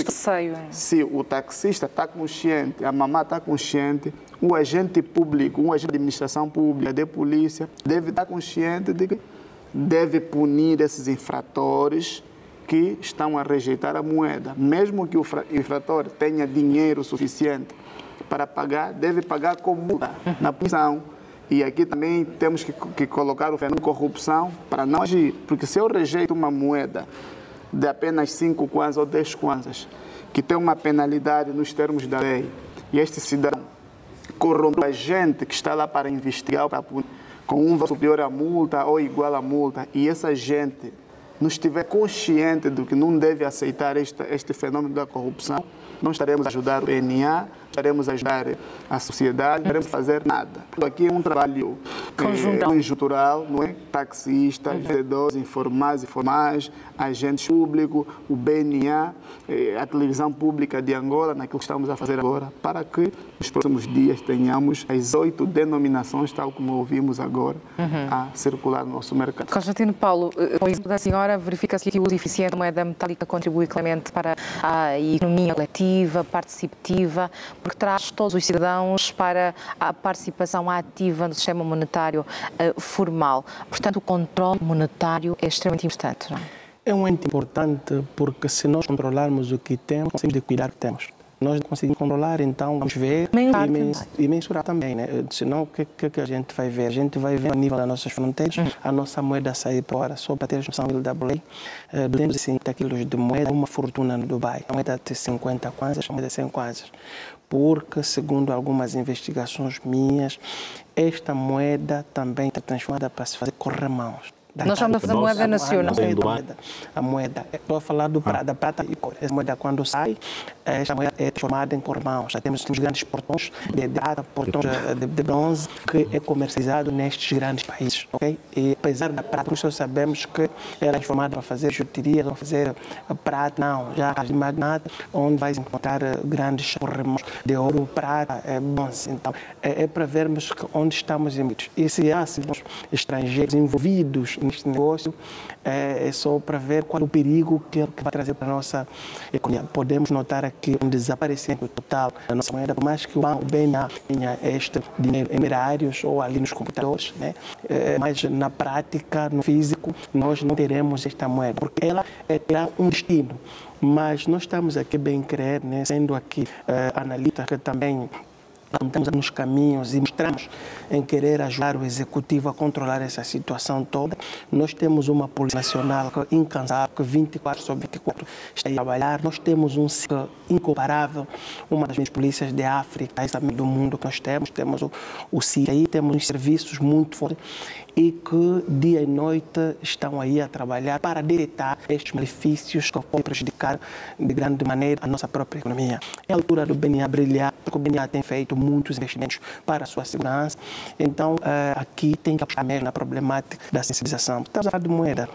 receio. Se o taxista está consciente, a mamã está consciente, o agente público, um agente de administração pública, de polícia, deve estar consciente de que deve punir esses infratores que estão a rejeitar a moeda. Mesmo que o infrator tenha dinheiro suficiente para pagar, deve pagar com multa na punição. E aqui também temos que colocar o fenômeno de corrupção para não agir. Porque se eu rejeito uma moeda de apenas 5 kwanzas ou 10 kwanzas, que tem uma penalidade nos termos da lei, e este cidadão corrompeu a gente que está lá para investigar, para punir, com um valor superior à multa ou igual à multa, e essa gente não estiver consciente do que não deve aceitar este fenômeno da corrupção, não estaremos a ajudar o BNA, estaremos a ajudar a sociedade, não estaremos a fazer nada. Aqui é um trabalho conjuntural, não é? Taxistas, vendedores informais, agentes públicos, o BNA, a televisão pública de Angola, naquilo que estamos a fazer agora, para que nos próximos dias tenhamos as 8 denominações, tal como ouvimos agora, a circular no nosso mercado. Constantino Paulo, com o exemplo da senhora, verifica-se que o uso eficiente da moeda metálica contribui claramente para a economia coletiva, participativa, porque traz todos os cidadãos para a participação ativa no sistema monetário formal. Portanto, o controle monetário é extremamente importante, não é? É muito importante porque se nós controlarmos o que temos, conseguimos cuidar do que temos. Nós não conseguimos controlar, então vamos ver e mensurar também, né? Senão, o que a gente vai ver? A gente vai ver a nível das nossas fronteiras, a nossa moeda sair para fora. Só para ter noção da lei, 250 quilos de moeda, uma fortuna no Dubai. A moeda de 50 kwanzas, a moeda de 100 kwanzas. Porque, segundo algumas investigações minhas, esta moeda também está transformada para se fazer corremãos. Nós estamos a fazer moeda nacional. A moeda, estou a falar da prata e cobre. Essa moeda, quando sai, esta moeda é transformada em cormãos. Já temos grandes portões de prata, portões de bronze, que é comercializado nestes grandes países. Okay? E apesar da prata, nós sabemos que ela é transformada para fazer juteria, para fazer prata, não. Já as magnatas, onde vais encontrar grandes cormãos de ouro, prata, bronze. Então, é para vermos onde estamos emitidos. E se há estrangeiros envolvidos neste negócio, é só para ver qual é o perigo que vai trazer para a nossa economia. Podemos notar aqui um desaparecimento total da nossa moeda, por mais que o BNA tenha este dinheiro em merários ou ali nos computadores, né? Mas na prática, no físico, nós não teremos esta moeda, porque ela terá um destino. Mas nós estamos aqui bem crer, né? Sendo aqui analistas que também apontamos nos caminhos e mostramos em querer ajudar o Executivo a controlar essa situação toda. Nós temos uma Polícia Nacional incansável, que 24/24 está a trabalhar. Nós temos um ciclo incomparável, uma das minhas polícias de África, essa do mundo que nós temos o CIAI, temos uns serviços muito fortes e que dia e noite estão aí a trabalhar para detectar estes malefícios que podem prejudicar de grande maneira a nossa própria economia. É a altura do BNA brilhar, porque o BNA tem feito muitos investimentos para a sua segurança. Então, aqui tem que apostar mesmo na problemática da sensibilização. Estamos a falar de moeda.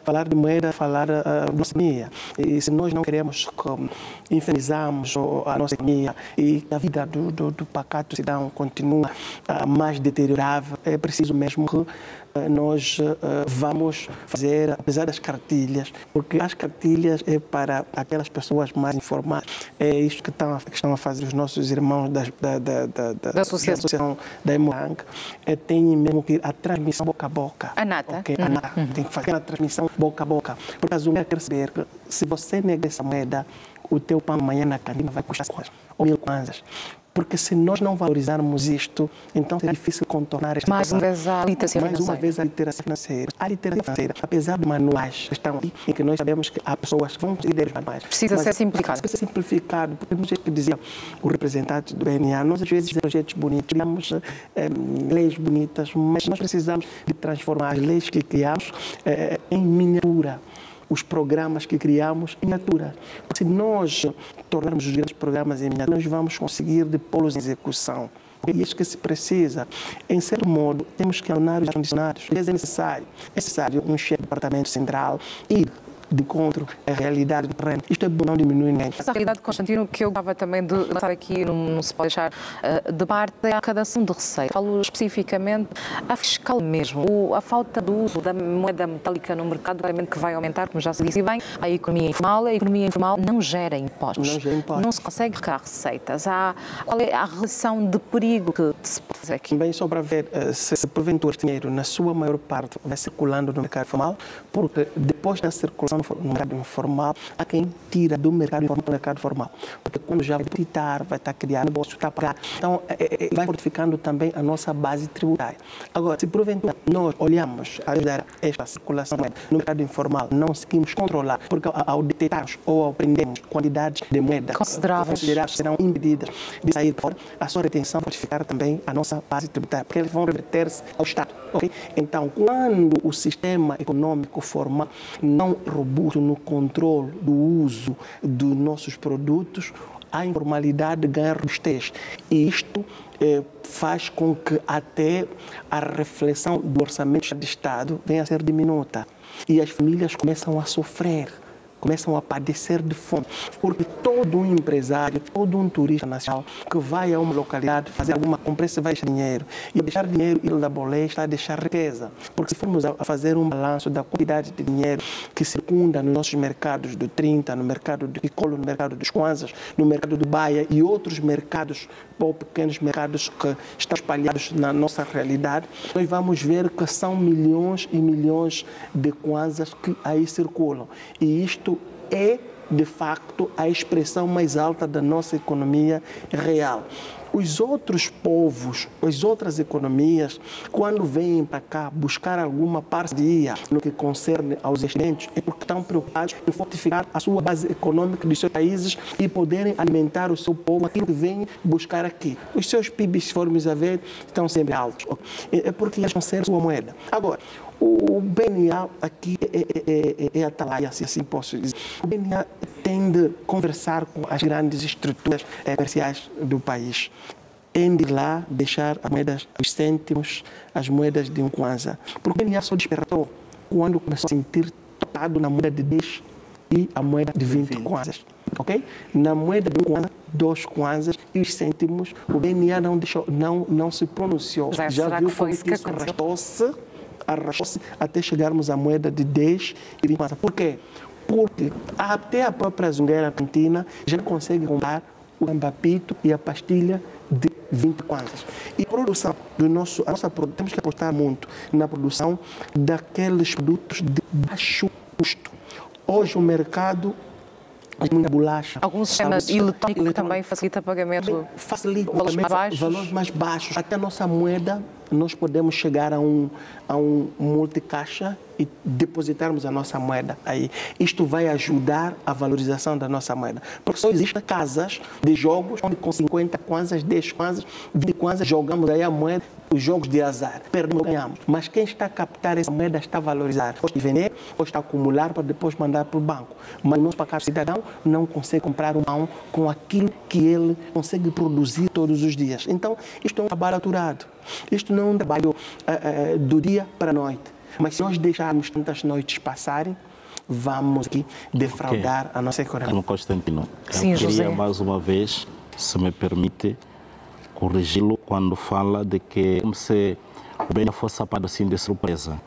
Falar de moeda, falar da nossa economia. E se nós não queremos que infernizarmos a nossa economia e a vida do pacato cidadão continua mais deteriorável, é preciso mesmo que nós vamos fazer, apesar das cartilhas, porque as cartilhas é para aquelas pessoas mais informadas. É isto que estão a fazer os nossos irmãos da Associação da Emorang. Tem mesmo que a transmissão boca a boca. A nata. Okay? A nata. Tem que fazer a transmissão boca a boca. Porque a Zumba quer saber que se você nega essa moeda, o teu pão amanhã na cantina vai custar 100 ou 1000 kwanzas. Porque se nós não valorizarmos isto, então será difícil contornar esta Mais uma vez a literacia Mais uma vez a literacia financeira. A literacia financeira, apesar de manuais que estão aqui, em que nós sabemos que há pessoas que vão ler os manuais. Precisa ser simplificado. Precisa ser simplificado, porque do jeito que dizia o representante do BNA, nós às vezes temos projetos bonitos, criamos leis bonitas, mas nós precisamos de transformar as leis que criamos em miniatura. Os programas que criamos em miniatura. Se nós tornarmos os grandes programas em miniatura, nós vamos conseguir de pô-los em execução. É isso que se precisa. Em certo modo, temos que tornar os funcionários. É necessário um chefe do departamento central ir de encontro à realidade do terreno. Isto é bom, não diminui ninguém. Essa realidade, Constantino, que eu gostava também de lançar aqui, não se pode deixar de parte, é a arrecadação de receita. Falo especificamente a fiscal mesmo. A falta do uso da moeda metálica no mercado, claramente que vai aumentar, como já se disse bem, a economia informal não gera impostos. Não gera impostos. Não se consegue recar receitas. Qual é a relação de perigo que se pode fazer aqui? Bem, só para ver se porventura o dinheiro, na sua maior parte, vai circulando no mercado formal, porque depois da circulação no mercado informal, há quem tira do mercado informal para o mercado formal. Porque quando já vai quitar, vai estar criando negócio, está a pagar. Então, vai fortificando também a nossa base tributária. Agora, se porventura nós olhamos a ajudar esta circulação no mercado informal, não conseguimos controlar, porque ao detectarmos ou ao prendermos quantidades de moeda consideráveis serão impedidas de sair de fora, a sua retenção fortificar também a nossa base tributária, porque eles vão reverter-se ao Estado. Okay? Então, quando o sistema econômico formal não robusto no controle do uso dos nossos produtos, a informalidade ganha robustez. E isto faz com que até a reflexão do orçamento de Estado venha a ser diminuta. E as famílias começam a sofrer, começam a padecer de fome. Porque todo um empresário, todo um turista nacional que vai a uma localidade fazer alguma compra, vai deixar dinheiro. E deixar dinheiro ir da boleia está a deixar riqueza. Porque se formos a fazer um balanço da quantidade de dinheiro que circunda nos nossos mercados do 30, no mercado do Piccolo, no mercado dos Kwanzas, no mercado do Baia e outros mercados, ou pequenos mercados que estão espalhados na nossa realidade, nós vamos ver que são milhões e milhões de Kwanzas que aí circulam. E isto é, de facto, a expressão mais alta da nossa economia real. Os outros povos, as outras economias, quando vêm para cá buscar alguma parceria no que concerne aos excedentes, é porque estão preocupados em fortificar a sua base econômica dos seus países e poderem alimentar o seu povo, aquilo que vem buscar aqui. Os seus PIBs, se formos a ver, estão sempre altos. É porque eles conservam a sua moeda. Agora, o BNA aqui é a atalaia, se assim posso dizer. O BNA tende a conversar com as grandes estruturas comerciais do país. Tende lá deixar as moedas, os cêntimos, as moedas de um Kwanza. Porque o BNA só despertou quando começou a sentir tocado na moeda de 10 e a moeda de 20 Kwanzas. Okay? Na moeda de um Kwanza, 2 Kwanzas e os cêntimos, o BNA não se pronunciou. Já viu como isso arrastou-se até chegarmos à moeda de 10 e 20 Kwanzas. Por quê? Porque até a própria Zungueira Argentina já consegue comprar o gambapito e a pastilha de 20 Kwanzas. E a produção temos que apostar muito na produção daqueles produtos de baixo custo. Hoje o mercado tem muita bolacha. Alguns sistemas eletrônicos também facilita pagamento. Facilita valores mais baixos. Até a nossa moeda, nós podemos chegar a um multicaixa e depositarmos a nossa moeda aí. Isto vai ajudar a valorização da nossa moeda. Porque só existem casas de jogos onde com 50 Kwanzas, 10 Kwanzas, 20 Kwanzas, jogamos aí a moeda, os jogos de azar. Perdemos, ganhamos. Mas quem está a captar essa moeda está a valorizar. Ou está a vender, ou está a acumular para depois mandar para o banco. Mas nós, para cada cidadão, não consegue comprar um pão com aquilo que ele consegue produzir todos os dias. Então, isto é um trabalho aturado. Isto não é um trabalho do dia para a noite. Mas se nós deixarmos tantas noites passarem, vamos aqui defraudar a nossa economia. Constantino, Sim, eu queria José. mais uma vez, se me permite, corrigi-lo quando fala de que como se o BNA fosse apado assim de surpresa.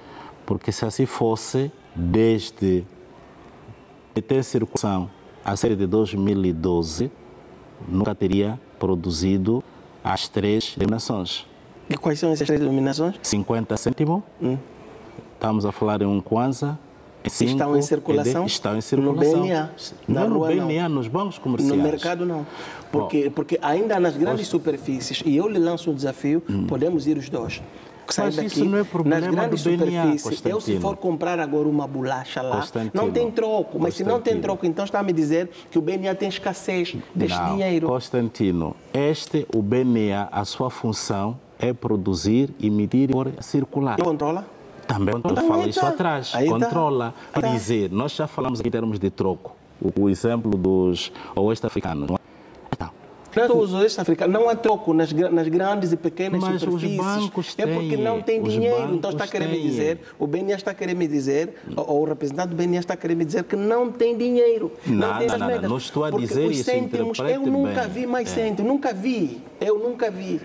Porque se assim fosse, desde ter circulação a série de 2012, nunca teria produzido as 3 denominações. E quais são essas 3 denominações? 50 cêntimos, estamos a falar em um Kwanza, Estão em circulação? Estão em circulação. No BNA? Não, no rua, BNA, nos bancos comerciais. No mercado, não. Porque ainda nas grandes superfícies, e eu lhe lanço um desafio, podemos ir os dois. Mas daqui, isso não é problema nas grandes do BNA, superfícies, eu se for comprar agora uma bolacha lá, não tem troco. Mas se não tem troco, então está a me dizer que o BNA tem escassez deste dinheiro. Constantino, o BNA, a sua função é produzir, emitir e circular. E controla? Também fala isso atrás. Controla. Quer dizer, nós já falamos aqui em termos de troco. O exemplo dos oeste-africanos. Os oeste-africanos não há troco nas grandes e pequenas superfícies. Os bancos é porque não tem dinheiro. Então está a querer me dizer, o BNA está a querer me dizer, ou o representante do BNA está a querer me dizer que não tem dinheiro. Não estou a dizer isso. Eu nunca vi mais cêntimos. Eu nunca vi.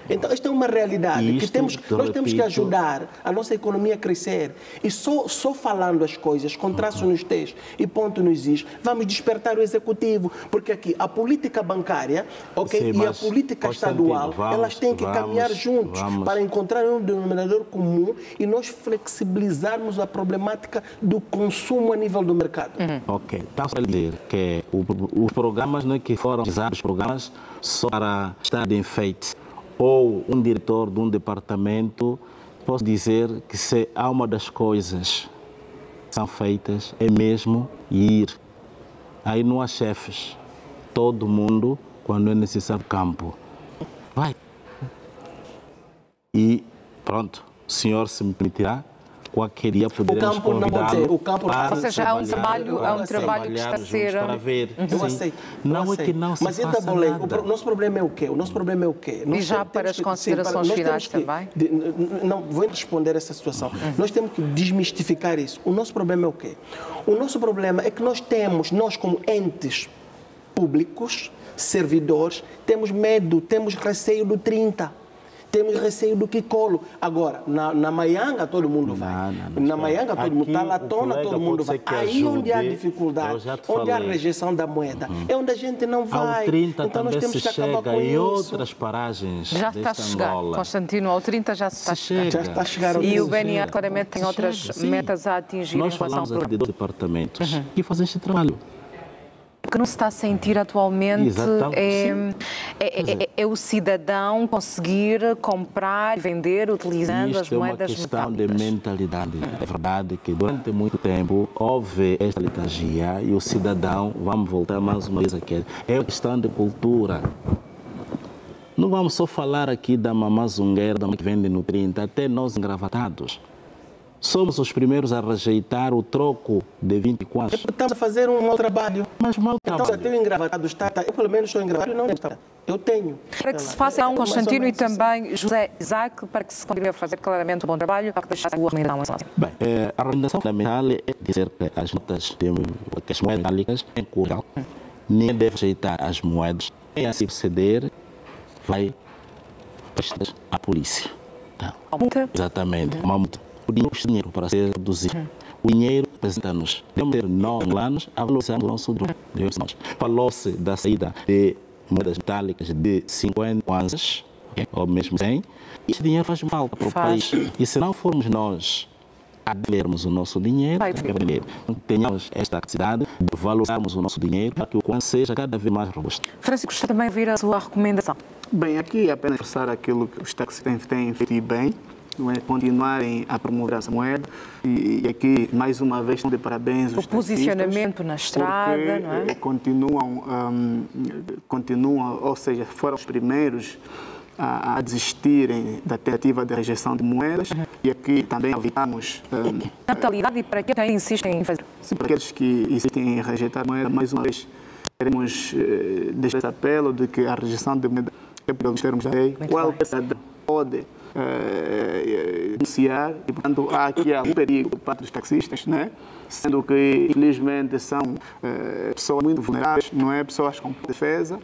Então, esta é uma realidade que nós temos que ajudar a nossa economia a crescer. E só falando as coisas, com traço nos T's e ponto nos Is, vamos despertar o executivo. Porque aqui a política bancária e a política estadual, elas têm que caminhar juntos para encontrar um denominador comum e nós flexibilizarmos a problemática do consumo a nível do mercado. Ok. Está a dizer que os programas que foram usados, programas só para estar de enfeite, ou um diretor de um departamento, posso dizer que se há uma das coisas que são feitas é mesmo ir. Aí não há chefes. Todo mundo, quando é necessário, campo. Vai. E pronto, o senhor se me permitirá, qualquer dia poderemos convidá-lo. Ou seja, há um trabalho que está a ser... Para ver. Eu aceito. Não é que não se faça nada. O nosso problema é o quê? E já para as considerações finais também? Não, vou responder essa situação. Nós temos que desmistificar isso. O nosso problema é o quê? O nosso problema é que nós como entes públicos, servidores, temos medo, temos receio do 30. Temos receio do Kikolo. Agora, na Maianga todo mundo vai. Na Maianga todo mundo está, Latona todo mundo vai. Aí onde há dificuldade, onde há rejeição da moeda, é onde a gente não vai. Ao 30 então nós temos que acabar com e isso. outras paragens. Já está a chegar, Constantino, ao 30 já se está a chegar. Já está a chegar. E o BNA claramente tem outras metas a atingir nós em relação ao falamos de 2 departamentos que fazem este trabalho. O que não se está a sentir atualmente é o cidadão conseguir comprar, vender, utilizando as moedas metálicas. Isto é uma questão de mentalidade. É verdade que durante muito tempo houve esta liturgia e o cidadão, vamos voltar mais uma vez aqui, é uma questão de cultura. Não vamos só falar aqui da mamã zungueira, da que vende no 30, até nós engravatados. Somos os primeiros a rejeitar o troco de 24. Estamos a fazer um mau trabalho. Mas mau trabalho. Então, até o engravatado está. Eu, pelo menos, sou engravatado. Não está. Eu tenho. Para que se faça um Constantino e também José Isaac, para que se continue a fazer claramente um bom trabalho, para que deixar a recomendação. Bem, a recomendação fundamental é dizer que as notas, que as moedas metálicas, em curso, ninguém deve rejeitar as moedas. Quem assim proceder, vai prestar à polícia. Tá? Uma multa? Exatamente, uma multa. O dinheiro para ser reduzido. O dinheiro representa-nos. Devemos ter 9 anos a valorizar o nosso dinheiro. Falou-se da saída de moedas metálicas de 50 kwanzas, ou mesmo 100. Este dinheiro faz falta para o país. E se não formos nós a devermos o nosso dinheiro, tenhamos esta capacidade de valorizarmos o nosso dinheiro para que o kwanza seja cada vez mais robusto. Francisco, está também a vir a sua recomendação. Bem, aqui é apenas reforçar aquilo que os taxistas têm feito bem, não é? Continuarem a promover essa moeda e aqui, mais uma vez, estão de parabéns os posicionamento na estrada, não é? Continuam, ou seja, foram os primeiros a desistirem da tentativa de rejeição de moedas e aqui também evitamos... Natalidade e para quem insistem em fazer? Sim, para aqueles que insistem em rejeitar moeda, mais uma vez, queremos deixar esse apelo de que a rejeição de moeda é pelos termos da lei. Qualquer cidadão pode denunciar e, portanto, há aqui um perigo por parte dos taxistas, né? Sendo que, infelizmente, são pessoas muito vulneráveis, não é? Pessoas com defesa.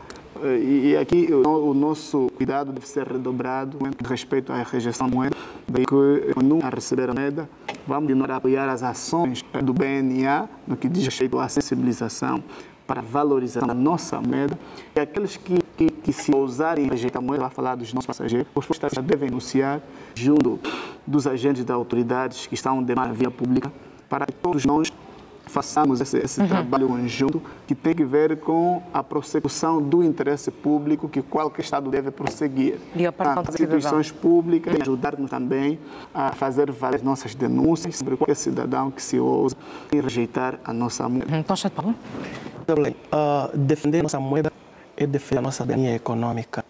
E aqui o nosso cuidado deve ser redobrado com respeito à rejeição de moeda, daí que continuam a receber a moeda. Vamos continuar a apoiar as ações do BNA no que diz respeito à sensibilização para a valorização da nossa moeda. E aqueles que se ousarem rejeitar a moeda, vai falar dos nossos passageiros, os postais devem denunciar junto dos agentes das autoridades que estão de via pública para que todos nós façamos esse trabalho conjunto que tem que ver com a prossecução do interesse público que qualquer Estado deve prosseguir. E a as instituições públicas têm ajudar-nos também a fazer valer nossas denúncias sobre qualquer cidadão que se ouse em rejeitar a nossa moeda. Defender a nossa moeda é defender a nossa soberania econômica.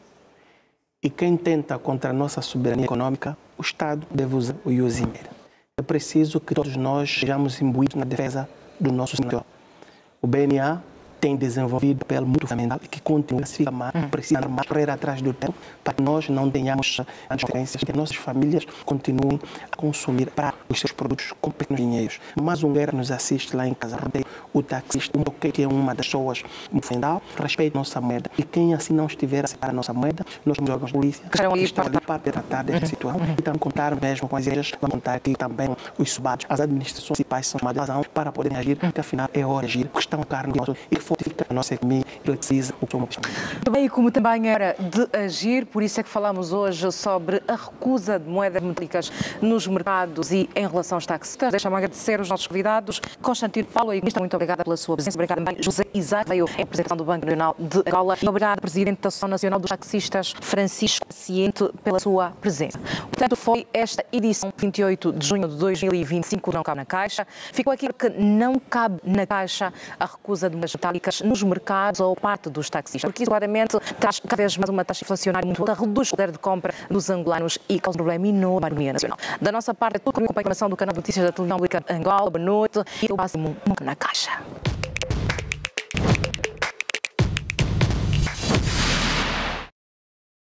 E quem tenta contra a nossa soberania econômica, o Estado deve usar o iusimer. É preciso que todos nós sejamos imbuídos na defesa do nosso setor. O BNA tem desenvolvido um papel muito fundamental e que continua a se ficar mais, precisa correr atrás do tempo para que nós não tenhamos as consequências, que nossas famílias continuem a consumir para os seus produtos com pequenos dinheiros. Mas um guerra nos assiste lá em casa, o taxista, que é uma das pessoas fundamental, respeite a nossa moeda. E quem assim não estiver a aceitar a nossa moeda, nós temos órgãos de polícia que estão ali para tratar desta situação. E também contar mesmo com as igrejas, vamos contar aqui também os subados, as administrações municipais são chamadas para poderem agir, porque afinal é hora de agir, questão carne e fortifica a nossa economia e precisa o que somos. Também como também era de agir, por isso é que falamos hoje sobre a recusa de moedas metálicas nos mercados e em relação aos taxistas. Deixa-me agradecer os nossos convidados, Constantino Paulo e Ministro, muito obrigada pela sua presença. Obrigada também José Isaac, veio em representação do Banco Nacional de Angola. E obrigada, Presidente da Associação Nacional dos Taxistas, Francisco Ciente, pela sua presença. Portanto, foi esta edição 28 de junho de 2025, Não Cabe na Caixa. Ficou aqui que não cabe na caixa a recusa de moedas metálicas nos mercados ou parte dos taxistas, porque isso claramente traz cada vez mais uma taxa inflacionária muito alta, reduz o poder de compra dos angolanos e causa um problema enorme à economia nacional. Da nossa parte, é tudo com a informação do canal de notícias da televisão pública de Angola. Boa noite e o próximo Não Cabe na Caixa.